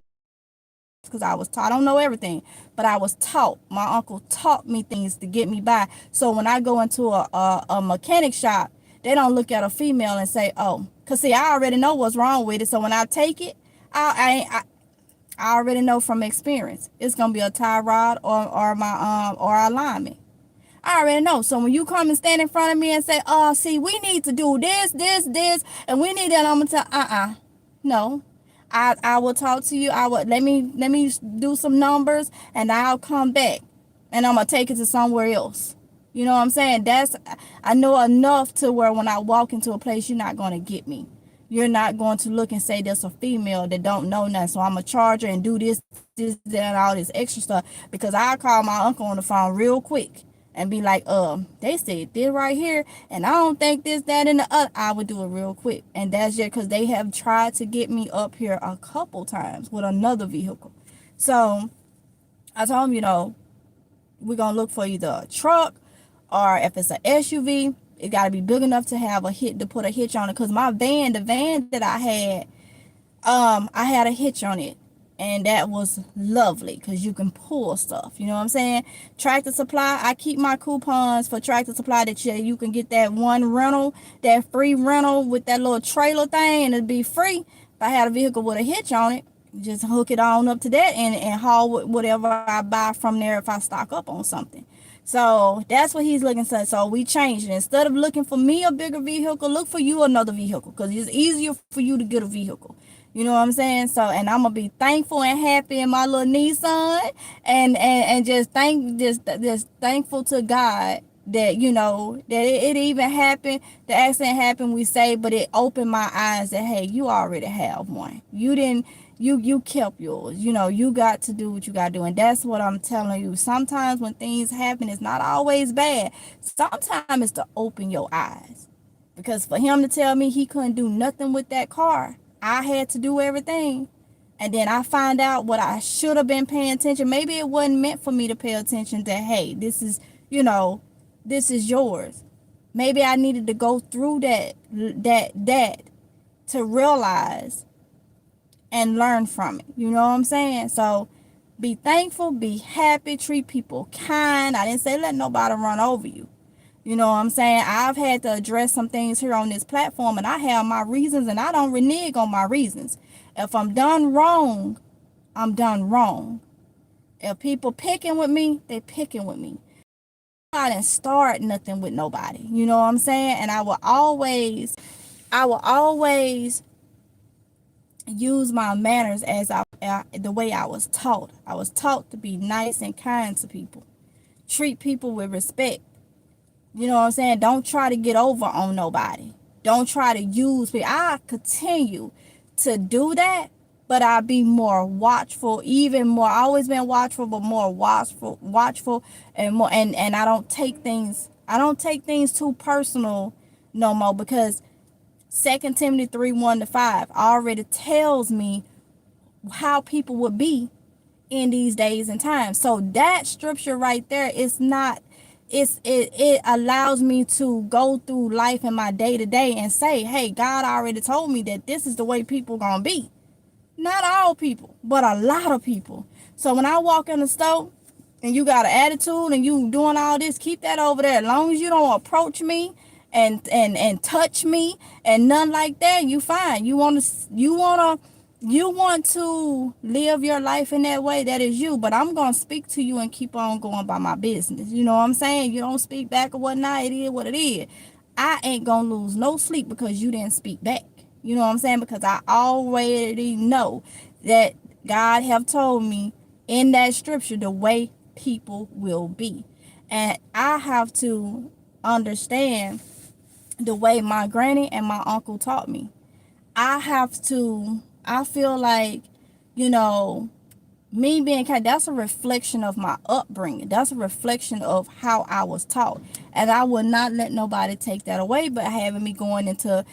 because because I was taught. I don't know everything, but I was taught. My uncle taught me things to get me by. So when I go into a mechanic shop, they don't look at a female and say, oh, because see, I already know what's wrong with it. So when I take it, I already know from experience it's gonna be a tie rod or alignment. I already know. So when you come and stand in front of me and say, "Oh, see, we need to do this, and we need that," I'm gonna tell, no. I will talk to you. I will let me do some numbers, and I'll come back, and I'm gonna take it to somewhere else. You know what I'm saying? I know enough to where when I walk into a place, you're not gonna get me. You're not going to look and say there's a female that don't know nothing. So I'm gonna charge her and do this, that, and all this extra stuff because I call my uncle on the phone real quick and be like, they said this right here, and I don't think this, that, and the other. I would do it real quick. And that's just because they have tried to get me up here a couple times with another vehicle. So I told them, we're going to look for either a truck or if it's an SUV, it got to be big enough to have to put a hitch on it. Because the van that I had a hitch on it. And that was lovely because you can pull stuff. You know what I'm saying? Tractor Supply, I keep my coupons for Tractor Supply that you can get that one rental, that free rental with that little trailer thing, and it'd be free. If I had a vehicle with a hitch on it, just hook it on up to that and haul whatever I buy from there if I stock up on something. So that's what he's looking for. So we changed it. Instead of looking for me a bigger vehicle, look for you another vehicle because it's easier for you to get a vehicle. You know what I'm saying? So, and I'm gonna be thankful and happy in my little Nissan, and just thankful to God that that it even happened. The accident happened, we say, but it opened my eyes that hey, you already have one. You didn't. You kept yours. You got to do what you got to do, and that's what I'm telling you. Sometimes when things happen, it's not always bad. Sometimes it's to open your eyes, because for him to tell me he couldn't do nothing with that car, I had to do everything. And then I find out what I should have been paying attention. Maybe it wasn't meant for me to pay attention to, hey, this is yours. Maybe I needed to go through that to realize and learn from it. You know what I'm saying? So be thankful, be happy, treat people kind. I didn't say let nobody run over you. You know what I'm saying? I've had to address some things here on this platform, and I have my reasons, and I don't renege on my reasons. If I'm done wrong, I'm done wrong. If people picking with me, they picking with me. I didn't start nothing with nobody. You know what I'm saying? And I will always use my manners as the way I was taught. I was taught to be nice and kind to people. Treat people with respect. You know what I'm saying? Don't try to get over on nobody. Don't try to use me. I continue to do that, but I be more watchful, even more. I always been watchful, but more watchful and more. And I don't take things too personal no more, because 2 Timothy 3:1-5 already tells me how people would be in these days and times. So that scripture right there is not. It allows me to go through life in my day-to-day and say, hey, God already told me that this is the way people gonna be. Not all people, but a lot of people. So when I walk in the store and you got an attitude and you doing all this, keep that over there. As long as you don't approach me and touch me and none like that, you fine. You want to live your life in that way, that is you. But I'm going to speak to you and keep on going by my business. You know what I'm saying? You don't speak back or whatnot. It is what it is. I ain't going to lose no sleep because you didn't speak back. You know what I'm saying? Because I already know that God have told me in that scripture the way people will be. And I have to understand the way my granny and my uncle taught me. I feel like, me being kind, that's a reflection of my upbringing. That's a reflection of how I was taught. And I would not let nobody take that away, but having me going into,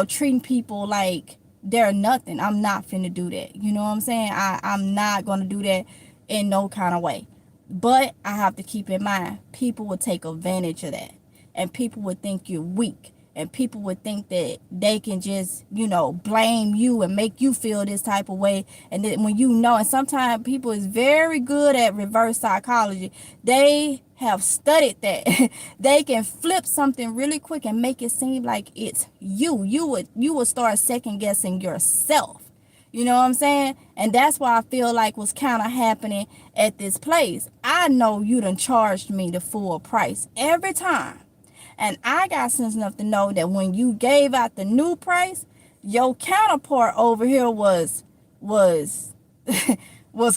treating people like they're nothing. I'm not finna do that. You know what I'm saying? I'm not going to do that in no kind of way. But I have to keep in mind, people will take advantage of that. And people would think you're weak. and people would think that they can just, blame you and make you feel this type of way. And then when and sometimes people is very good at reverse psychology. They have studied that. They can flip something really quick and make it seem like it's you. You would start second guessing yourself. You know what I'm saying? And that's why I feel like what's kind of happening at this place. I know you done charged me the full price every time. And I got sense enough to know that when you gave out the new price, your counterpart over here was was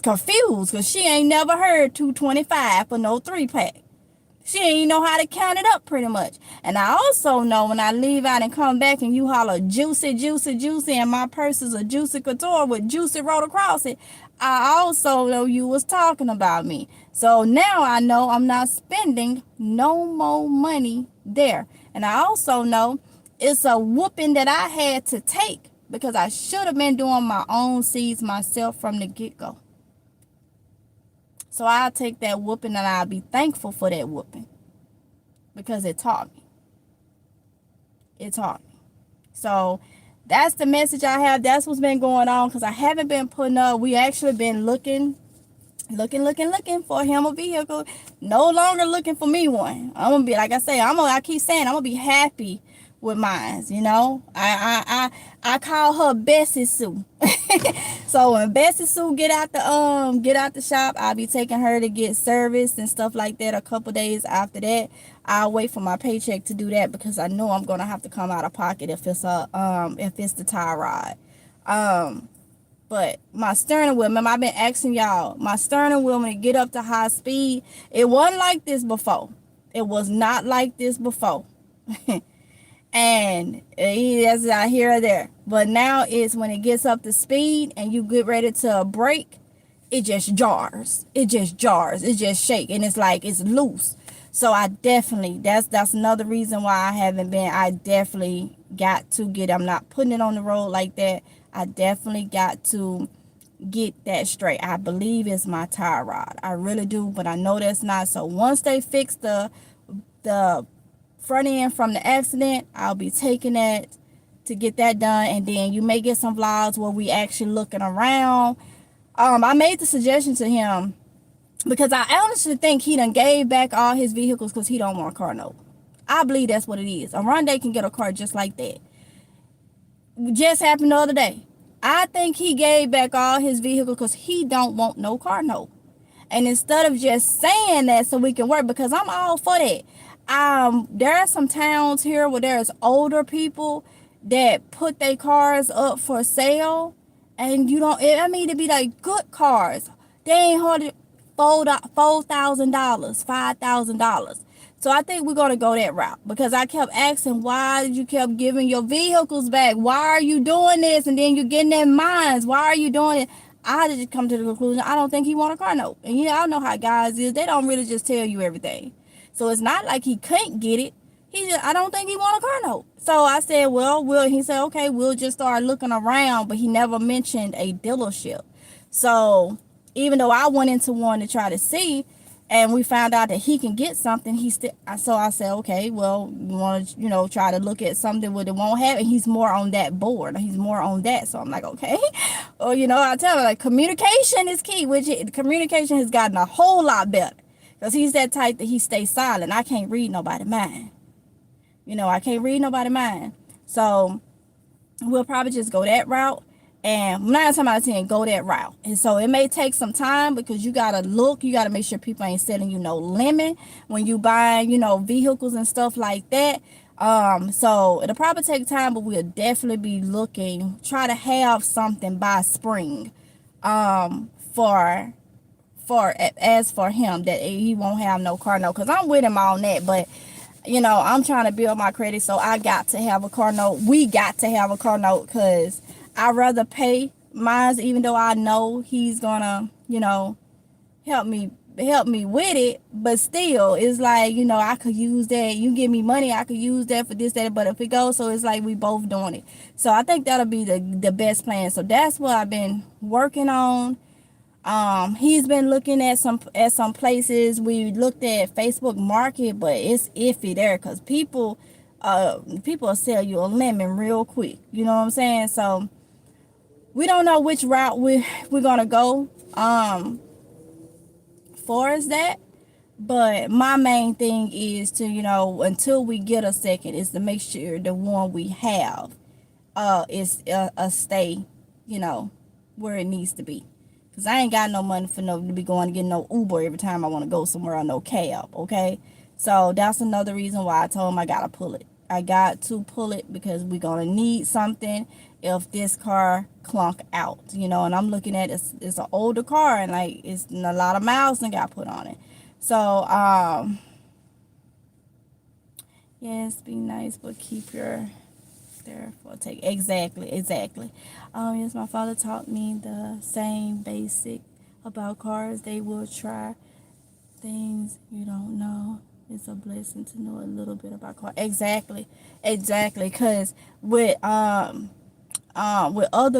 confused, because she ain't never heard $225 for no 3-pack. She ain't know how to count it up pretty much. And I also know when I leave out and come back and you holler juicy, juicy, juicy, and my purse is a juicy couture with juicy wrote across it, I also know you was talking about me. So now I know I'm not spending no more money there. And I also know it's a whooping that I had to take, because I should have been doing my own seeds myself from the get-go. So I'll take that whooping, and I'll be thankful for that whooping, because it taught me. It taught me. So that's the message I have. That's what's been going on, because I haven't been putting up. We actually been looking for him a vehicle. No longer looking for me one. I'm gonna be, like I say, I keep saying, I'm gonna be happy with mine. I call her Bessie Sue. So when Bessie Sue get out the shop, I'll be taking her to get serviced and stuff like that. A couple days after that, I'll wait for my paycheck to do that, because I know I'm gonna have to come out of pocket if it's the tie rod. But my steering wheel, remember, I've been asking y'all, my steering wheel, when it get up to high speed, it wasn't like this before. It was not like this before. And that's out here or there. But now it's when it gets up to speed and you get ready to brake, it just jars. It just shakes. And it's like it's loose. So I definitely, that's another reason why I definitely got to get, I'm not putting it on the road like that. I definitely got to get that straight. I believe it's my tie rod. I really do, but I know that's not. So once they fix the front end from the accident, I'll be taking that to get that done. And then you may get some vlogs where we actually looking around. I made the suggestion to him, because I honestly think he done gave back all his vehicles because he don't want a car note. I believe that's what it is. Oronde can get a car just like that. Just happened the other day. I think he gave back all his vehicles because he don't want no car note. And instead of just saying that so we can work, because I'm all for that. There are some towns here where there's older people that put their cars up for sale, and to be like good cars. They ain't hardly $4,000, $5,000. So I think we're going to go that route, because I kept asking, why did you keep giving your vehicles back? Why are you doing this? And then you're getting in mines. Why are you doing it? I just come to the conclusion, I don't think he want a car note. And I know how guys is. They don't really just tell you everything. So it's not like he couldn't get it. I don't think he want a car note. So I said, he said, okay, we'll just start looking around. But he never mentioned a dealership. So even though I went into one to try to see, and we found out that he can get something, so I said, okay, well, you want to, try to look at something where it won't have, and he's more on that board. He's more on that. So I'm like, okay. Or, I tell him, like, communication is key, which communication has gotten a whole lot better, because he's that type that he stays silent. I can't read nobody's mind. I can't read nobody's mind. So we'll probably just go that route. And 9 times out of 10, go that route. And so it may take some time, because you got to make sure people ain't selling you no lemon when you buy, vehicles and stuff like that. So it'll probably take time, but we'll definitely be looking, try to have something by spring, for him, that he won't have no car note, because I'm with him on that. But I'm trying to build my credit, so I got to have a car note. We got to have a car note, because I'd rather pay mine, even though I know he's gonna, help me with it. But still, it's like, I could use that. You give me money, I could use that for this, that. But if it goes, so it's like we both doing it. So I think that'll be the best plan. So that's what I've been working on. He's been looking at some places. We looked at Facebook Market, but it's iffy there, because people people will sell you a lemon real quick. You know what I'm saying? So we don't know which route we're gonna go for as that. But my main thing is to, until we get a second, is to make sure the one we have is a stay, you know, where it needs to be. Cause I ain't got no money for no to be going to get no Uber every time I want to go somewhere on no cab. Okay, so that's another reason why I told him I gotta pull it. I got to pull it because we're gonna need something if this car clunk out, And I'm looking at it's an older car and like it's a lot of miles and got put on it. So yes, be nice, but keep your there for take exactly. Yes, my father taught me the same basic about cars. They will try things you don't know. It's a blessing to know a little bit about cars. Exactly. Cause with other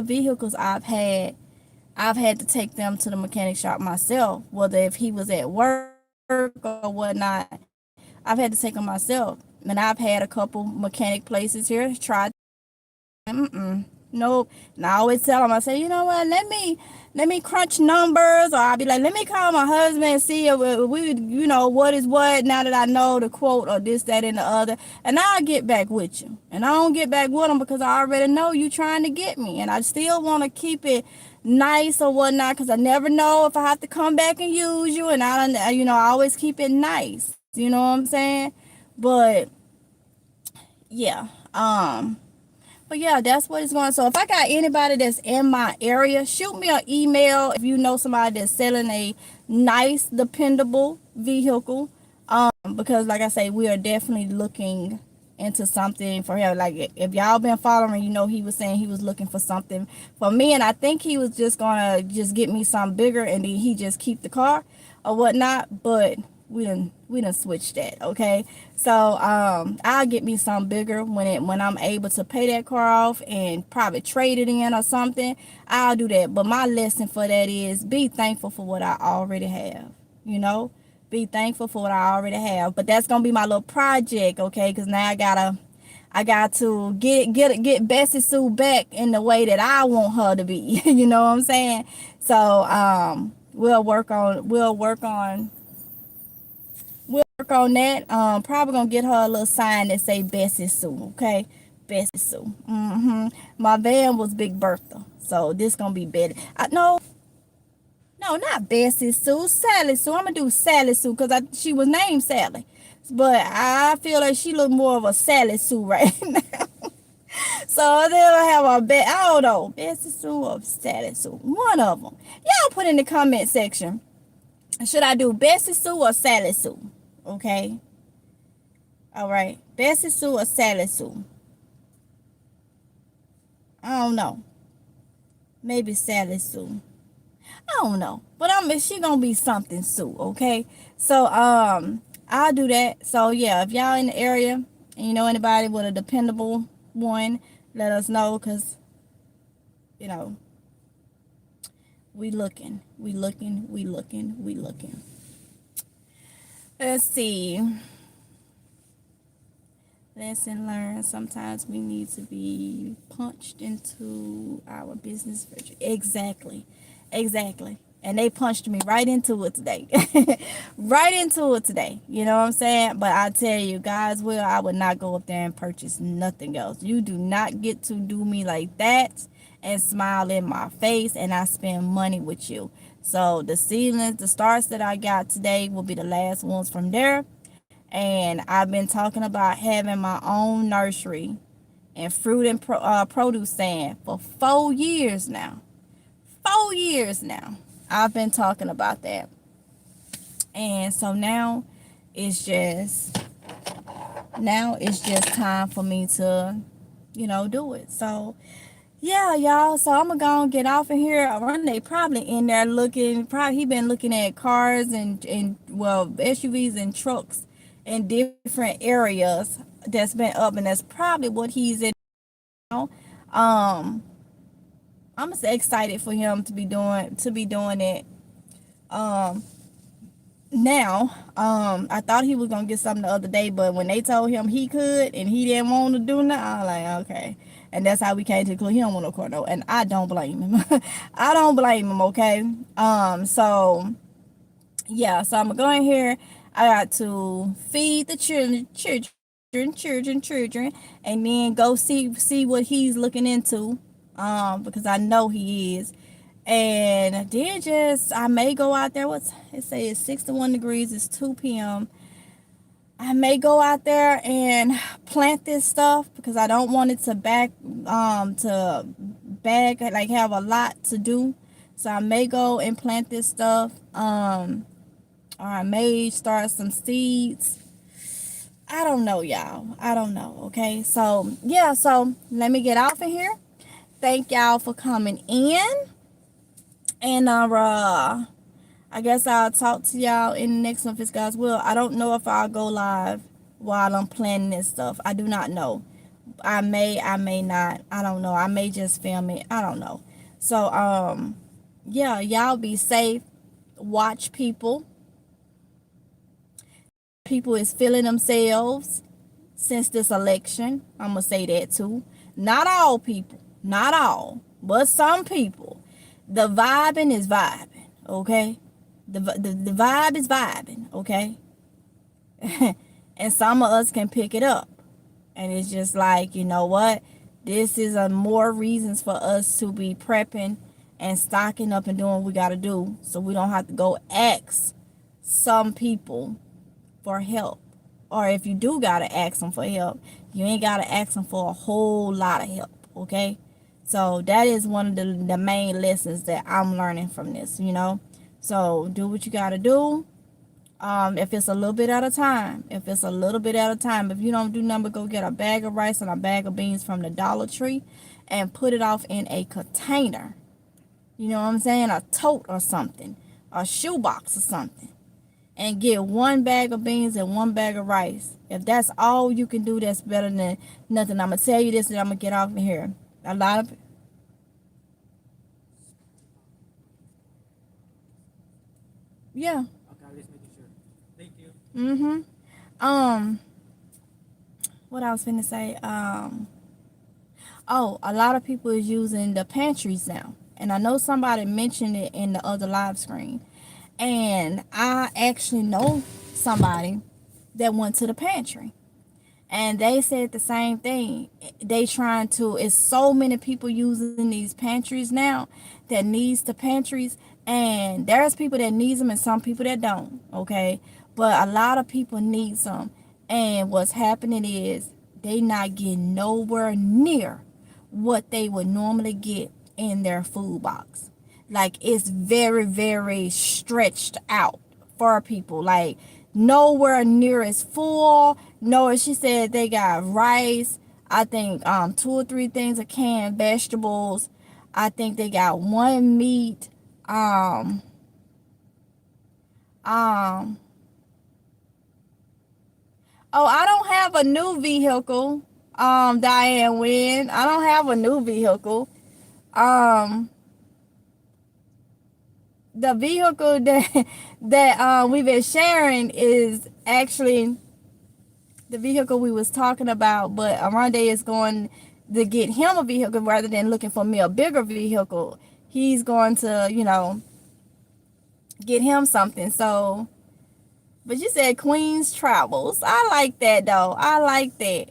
vehicles I've had to take them to the mechanic shop myself. Whether if he was at work or whatnot, I've had to take them myself. And I've had a couple mechanic places here try. Nope. And I always tell them, I say, you know what, let me crunch numbers, or I'll be like, let me call my husband and see if what is what, now that I know the quote or this, that, and the other, and I'll get back with you. And I don't get back with them because I already know you trying to get me, and I still want to keep it nice or whatnot, because I never know if I have to come back and use you, and I always keep it nice. You know what I'm saying? But yeah, but yeah, that's what it's going. So if I got anybody that's in my area, shoot me an email if you know somebody that's selling a nice, dependable vehicle. Because like I say, we are definitely looking into something for him. Like if y'all been following, he was saying he was looking for something for me, and I think he was just gonna just get me something bigger and then he just keep the car or whatnot. But we done switched that. Okay, so I'll get me something bigger when I'm able to pay that car off and probably trade it in or something. I'll do that. But my lesson for that is be thankful for what I already have. Be thankful for what I already have. But that's gonna be my little project, okay? Because now I got to get Bessie Sue back in the way that I want her to be. You know what I'm saying? So we'll work on that. Probably gonna get her a little sign that say Bessie Sue, okay? Bessie Sue. My van was Big Bertha, so this gonna be better. No, not Bessie Sue, Sally Sue. I'm gonna do Sally Sue because she was named Sally, but I feel like she looked more of a Sally Sue right now. So they'll have I don't know, Bessie Sue or Sally Sue, one of them. Y'all put in the comment section. Should I do Bessie Sue or Sally Sue? Okay. All right. Bessie Sue or Sally Sue? I don't know. Maybe Sally Sue. I don't know. But she gonna be something Sue, okay? So I'll do that. So yeah, if y'all in the area and you know anybody with a dependable one, let us know, because we looking. Let's see. Lesson learned. Sometimes we need to be punched into our business virtue. Exactly. And they punched me right into it today. Right into it today. You know what I'm saying? But I tell you, God's will, I would not go up there and purchase nothing else. You do not get to do me like that and smile in my face and I spend money with you. So the ceilings, the starts that I got today will be the last ones from there. And I've been talking about having my own nursery and fruit and produce stand for 4 years now. 4 years now. I've been talking about that. And so now it's just time for me to, do it. So yeah, y'all. So I'm gonna go and get off of here. They probably in there looking. Probably he been looking at cars and SUVs and trucks in different areas that's been up, and that's probably what he's in now. I'm excited for him to be doing it. Now, I thought he was gonna get something the other day, but when they told him he could and he didn't want to do nothing, I was like, okay. And that's how we came to the conclusion he don't want no corn, and I don't blame him. I don't blame him. Okay. So yeah, so I'm gonna go in here. I got to feed the children, and then go see what he's looking into, because I know he is. And then just I may go out there. What's it say? It's 61 degrees. It's 2 p.m. I may go out there and plant this stuff because I don't want it to bag like have a lot to do. So I may go and plant this stuff. Or I may start some seeds. I don't know, y'all. I don't know. Okay. So yeah, so let me get off of here. Thank y'all for coming in. And I guess I'll talk to y'all in the next one if it's God's will. I don't know if I'll go live while I'm planning this stuff. I do not know. I may not. I don't know. I may just film it. I don't know. So yeah, y'all be safe. Watch people. People is feeling themselves since this election. I'm gonna say that too. Not all people. Not all. But some people. The vibing is vibing, okay? The vibe is vibing, okay? And some of us can pick it up. And it's just like, you know what? This is a more reasons for us to be prepping and stocking up and doing what we got to do so we don't have to go ask some people for help. Or if you do got to ask them for help, you ain't got to ask them for a whole lot of help, okay? So that is one of the main lessons that I'm learning from this, you know. So do what you got to do. If it's a little bit at a time. If it's a little bit at a time. If you don't do nothing but go get a bag of rice and a bag of beans from the Dollar Tree and put it off in a container. You know what I'm saying? A tote or something. A shoebox or something. And get one bag of beans and one bag of rice. If that's all you can do, that's better than nothing. I'm going to tell you this and I'm going to get off of here. A lot of... Yeah. Okay, just making sure. Thank you. Um, what I was finna say, oh, a lot of people is using the pantries now. And I know somebody mentioned it in the other live screen. And I actually know somebody that went to the pantry. And they said the same thing. They trying to, it's so many people using these pantries now that needs the pantries. And there's people that needs them and some people that don't, okay? But a lot of people need some. And what's happening is they not getting nowhere near what they would normally get in their food box. Like, it's very, very stretched out for people. Like, nowhere near as full. No, she said they got rice. I think 2 or 3 things of canned vegetables. I think they got one meat. Um, um, oh, I don't have a new vehicle. Diane Wynn. I don't have a new vehicle. Um, the vehicle that we've been sharing is actually the vehicle we was talking about, but Oronde is going to get him a vehicle rather than looking for me a bigger vehicle. He's going to, you know, get him something. So, but you said Queen's Travels. I like that though. I like that.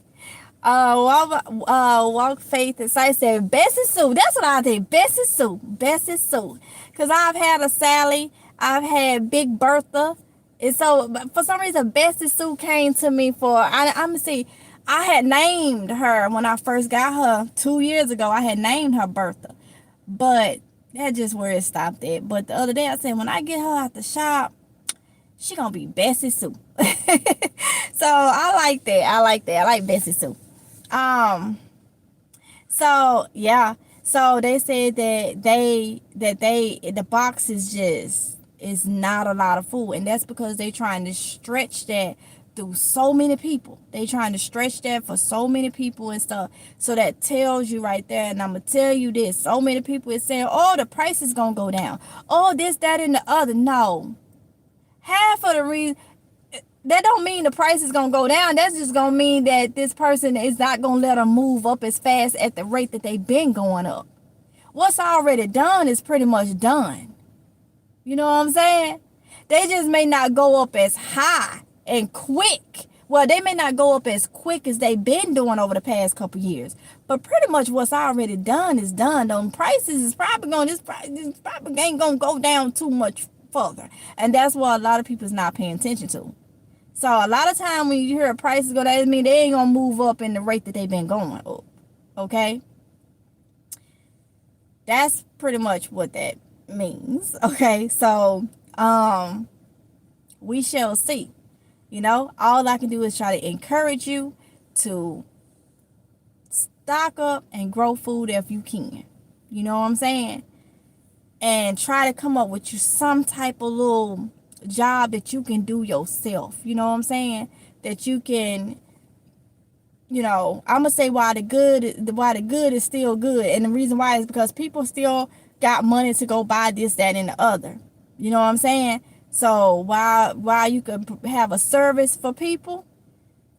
Walk Faith and Sight said Bessie Sue. That's what I think. Bessie Sue. Bessie Sue. Cause I've had a Sally. I've had Big Bertha. And so for some reason Bessie Sue came to me for I'm see. I had named her when I first got her 2 years ago. I had named her Bertha. But that's just where it stopped at. But the other day I said when I get her out the shop, she gonna be Bessie Sue. So I like that. I like that. I like Bessie Sue. So yeah, so they said that the box is not a lot of food, and that's because they trying to stretch that through so many people. They trying to stretch that for so many people and stuff. So that tells you right there, and I'm gonna tell you this: so many people is saying, "Oh, the price is gonna go down. Oh, this, that, and the other." No, half of the reason, that don't mean the price is going to go down. That's just going to mean that this person is not going to let them move up as fast at the rate that they've been going up. What's already done is pretty much done. You know what I'm saying? They just may not go up as high and quick. Well, they may not go up as quick as they've been doing over the past couple years. But pretty much what's already done is done. Them prices is probably going, this probably ain't going to go down too much further. And that's what a lot of people is not paying attention to. So a lot of time when you hear prices go down, that mean they ain't going to move up in the rate that they've been going up. Okay? That's pretty much what that means. Okay? So, we shall see. You know, all I can do is try to encourage you to stock up and grow food if you can. You know what I'm saying? And try to come up with you some type of little job that you can do yourself. You know what I'm saying? That you can, you know, I'm gonna say why the good is still good. And the reason why is because people still got money to go buy this, that, and the other. You know what I'm saying? So while you could have a service for people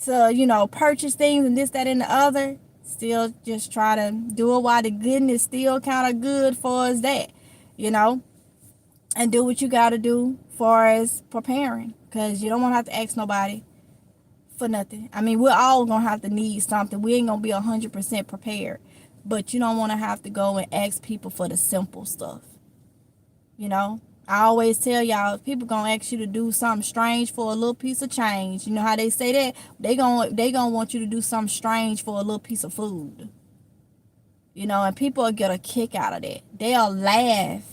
to, you know, purchase things and this, that, and the other, still just try to do it while the goodness still kind of good for us that, you know, and do what you got to do for as preparing, because you don't want to have to ask nobody for nothing. I mean, we're all going to have to need something. We ain't going to be 100% prepared, but you don't want to have to go and ask people for the simple stuff, you know. I always tell y'all, if people gonna ask you to do something strange for a little piece of change, you know how they say that? They gonna want you to do something strange for a little piece of food. You know, and people will get a kick out of that. They'll laugh.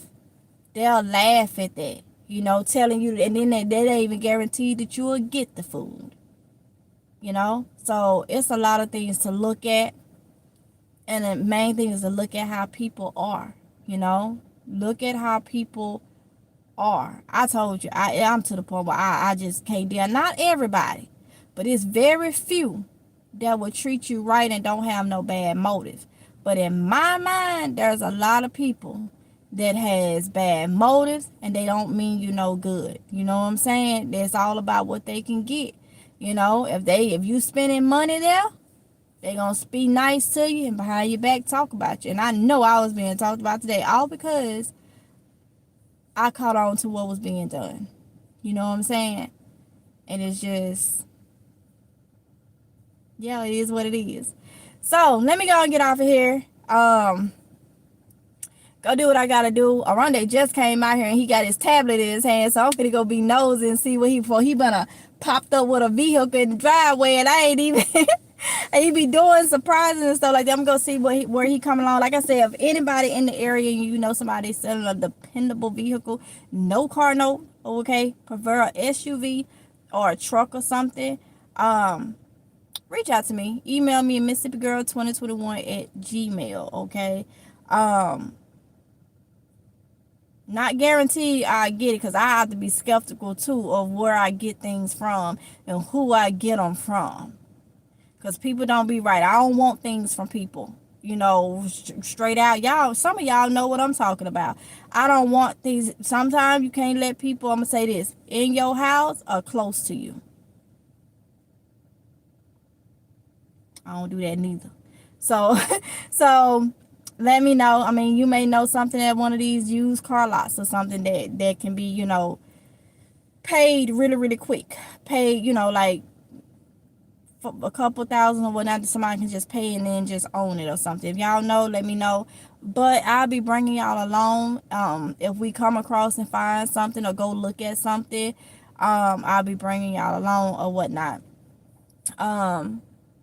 They'll laugh at that. You know, telling you, and then they don't even guarantee that you will get the food. You know? So it's a lot of things to look at. And the main thing is to look at how people are. You know? Look at how people are. I told you, I'm to the point where I just can't deal. Not everybody, but it's very few that will treat you right and don't have no bad motive. But in my mind, there's a lot of people that has bad motives and they don't mean you no good. You know what I'm saying? It's all about what they can get. You know, if you spending money there, they gonna be nice to you and behind your back talk about you. And I know I was being talked about today, all because I caught on to what was being done. You know what I'm saying? And it's just, yeah, it is what it is. So let me go and get off of here. Go do what I gotta do. Oronde just came out here and he got his tablet in his hand, so I'm gonna go be nosy and see what he better popped up with a vehicle in the driveway, and I ain't even. And he be doing surprises and stuff like that. I'm gonna see where he coming along. Like I said, if anybody in the area, you know somebody selling a dependable vehicle, no car note, okay, prefer a SUV or a truck or something, reach out to me. Email me at MississippiGirl2021@gmail. Okay. Not guaranteed I get it, because I have to be skeptical too of where I get things from and who I get them from. Because people don't be right. I don't want things from people, you know, straight out. Y'all, some of y'all know what I'm talking about. I don't want things. Sometimes you can't let people, I'm going to say this, in your house or close to you. I don't do that neither. So, so let me know. I mean, you may know something at one of these used car lots or something that can be, you know, paid really, really quick. Paid, you know, like for a couple thousand or whatnot, somebody can just pay and then just own it or something. If y'all know, let me know. But I'll be bringing y'all along. If we come across and find something or go look at something, I'll be bringing y'all along or whatnot.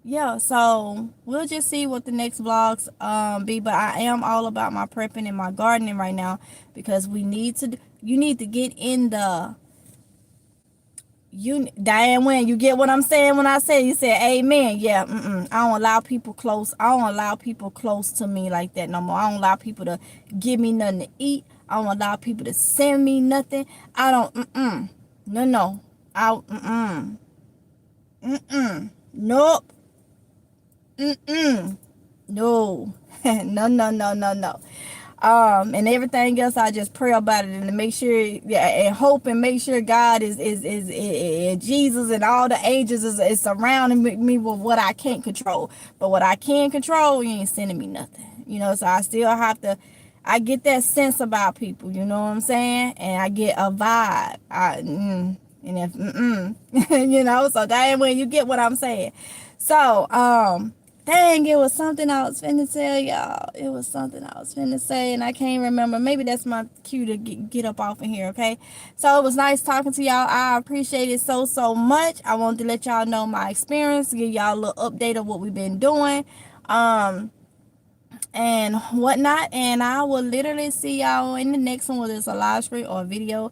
Yeah, so we'll just see what the next vlogs be. But I am all about my prepping and my gardening right now, because you need to get in the, Diane, when you get what I'm saying when I say, you said amen. Yeah, I don't allow people close. I don't allow people close to me like that no more. I don't allow people to give me nothing to eat. I don't allow people to send me nothing. I don't, no. Nope. No. No. And everything else I just pray about it and to make sure, yeah, and hope and make sure God is Jesus and all the angels is surrounding me with what I can't control. But what I can control, you ain't sending me nothing, so I still have to. I get that sense about people, you know what I'm saying, and I get a vibe. And if so that ain't when you get what I'm saying. So dang, it was something I was finna tell y'all. It was something I was finna say, and I can't remember. Maybe that's my cue to get up off in here, okay? So it was nice talking to y'all. I appreciate it so much. I wanted to let y'all know my experience, give y'all a little update of what we've been doing, and whatnot. And I will literally see y'all in the next one, whether it's a live stream or a video.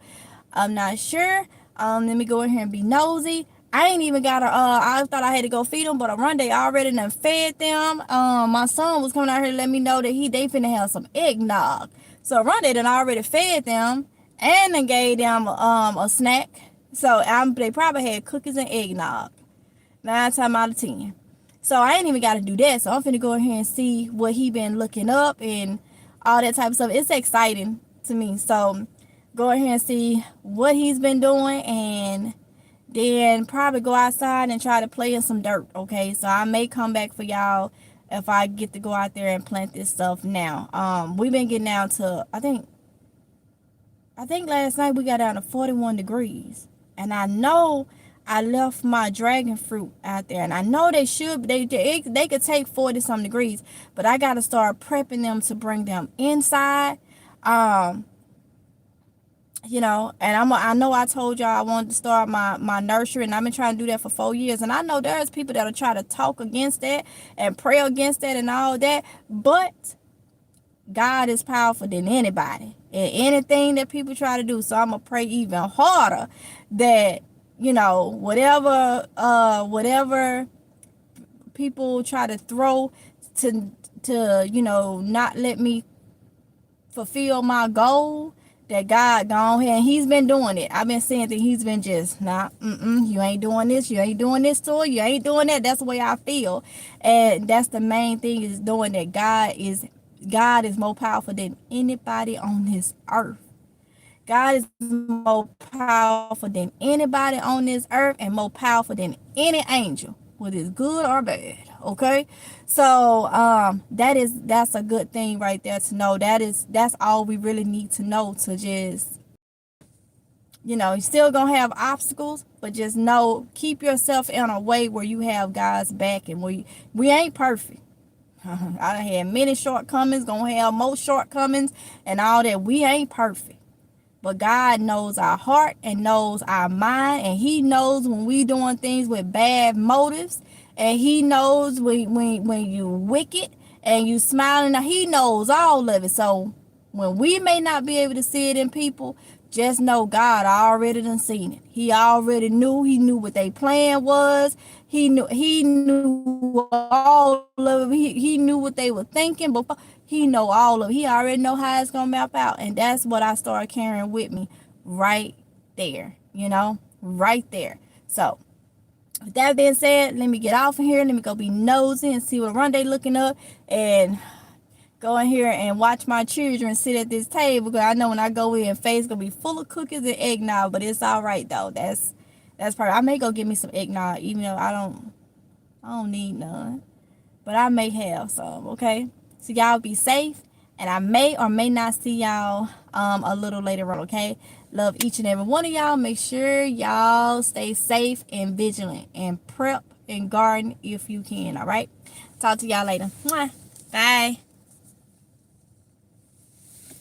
I'm not sure. Let me go in here and be nosy. I ain't even got I thought I had to go feed them, but Oronde already done fed them. My son was coming out here to let me know that they finna have some eggnog. So Oronde done already fed them and then gave them a snack. So they probably had cookies and eggnog 9 times out of 10. So I ain't even got to do that. So I'm finna go in here and see what he been looking up and all that type of stuff. It's exciting to me. So go in here and see what he's been doing, and then probably go outside and try to play in some dirt. Okay, so I may come back for y'all if I get to go out there and plant this stuff now. We've been getting down to, I think last night we got down to 41 degrees, and I know I left my dragon fruit out there, and I know they could take 40 some degrees, but I got to start prepping them to bring them inside. And I know I told y'all I wanted to start my nursery, and I've been trying to do that for 4 years. And I know there's people that'll try to talk against that and pray against that and all that, but God is powerful than anybody and anything that people try to do. So I'm gonna pray even harder that whatever people try to throw to not let me fulfill my goal, that God gone ahead, and he's been doing it. I've been saying that he's been just you ain't doing this, you ain't doing this to her, you ain't doing that. That's the way I feel, and that's the main thing, is doing that. God is more powerful than anybody on this earth. God is more powerful than anybody on this earth, and more powerful than any angel, whether it's good or bad. Okay, so that's a good thing right there to know. That's all we really need to know, to just you're still gonna have obstacles, but just know, keep yourself in a way where you have God's back, and we ain't perfect. I done had many shortcomings, gonna have more shortcomings and all that. We ain't perfect. But God knows our heart and knows our mind, and he knows when we doing things with bad motives, and he knows when you wicked and you smiling. He knows all of it. So when we may not be able to see it in people, just know God already done seen it. He already knew. He knew what their plan was. He knew all of it. He knew what they were thinking before. He know all of it. He already know how it's gonna map out. And that's what I started carrying with me right there. Right there. So with that being said, let me get off of here. Let me go be nosy and see what Oronde looking up, and go in here and watch my children sit at this table, because I know when I go in, face gonna be full of cookies and eggnog. But it's all right though. That's perfect. I may go get me some eggnog, even though I don't need none, but I may have some. Okay, so y'all be safe, and I may or may not see y'all a little later on. Okay, love each and every one of y'all. Make sure y'all stay safe and vigilant, and prep and garden if you can. All right, talk to y'all later. Mwah. Bye.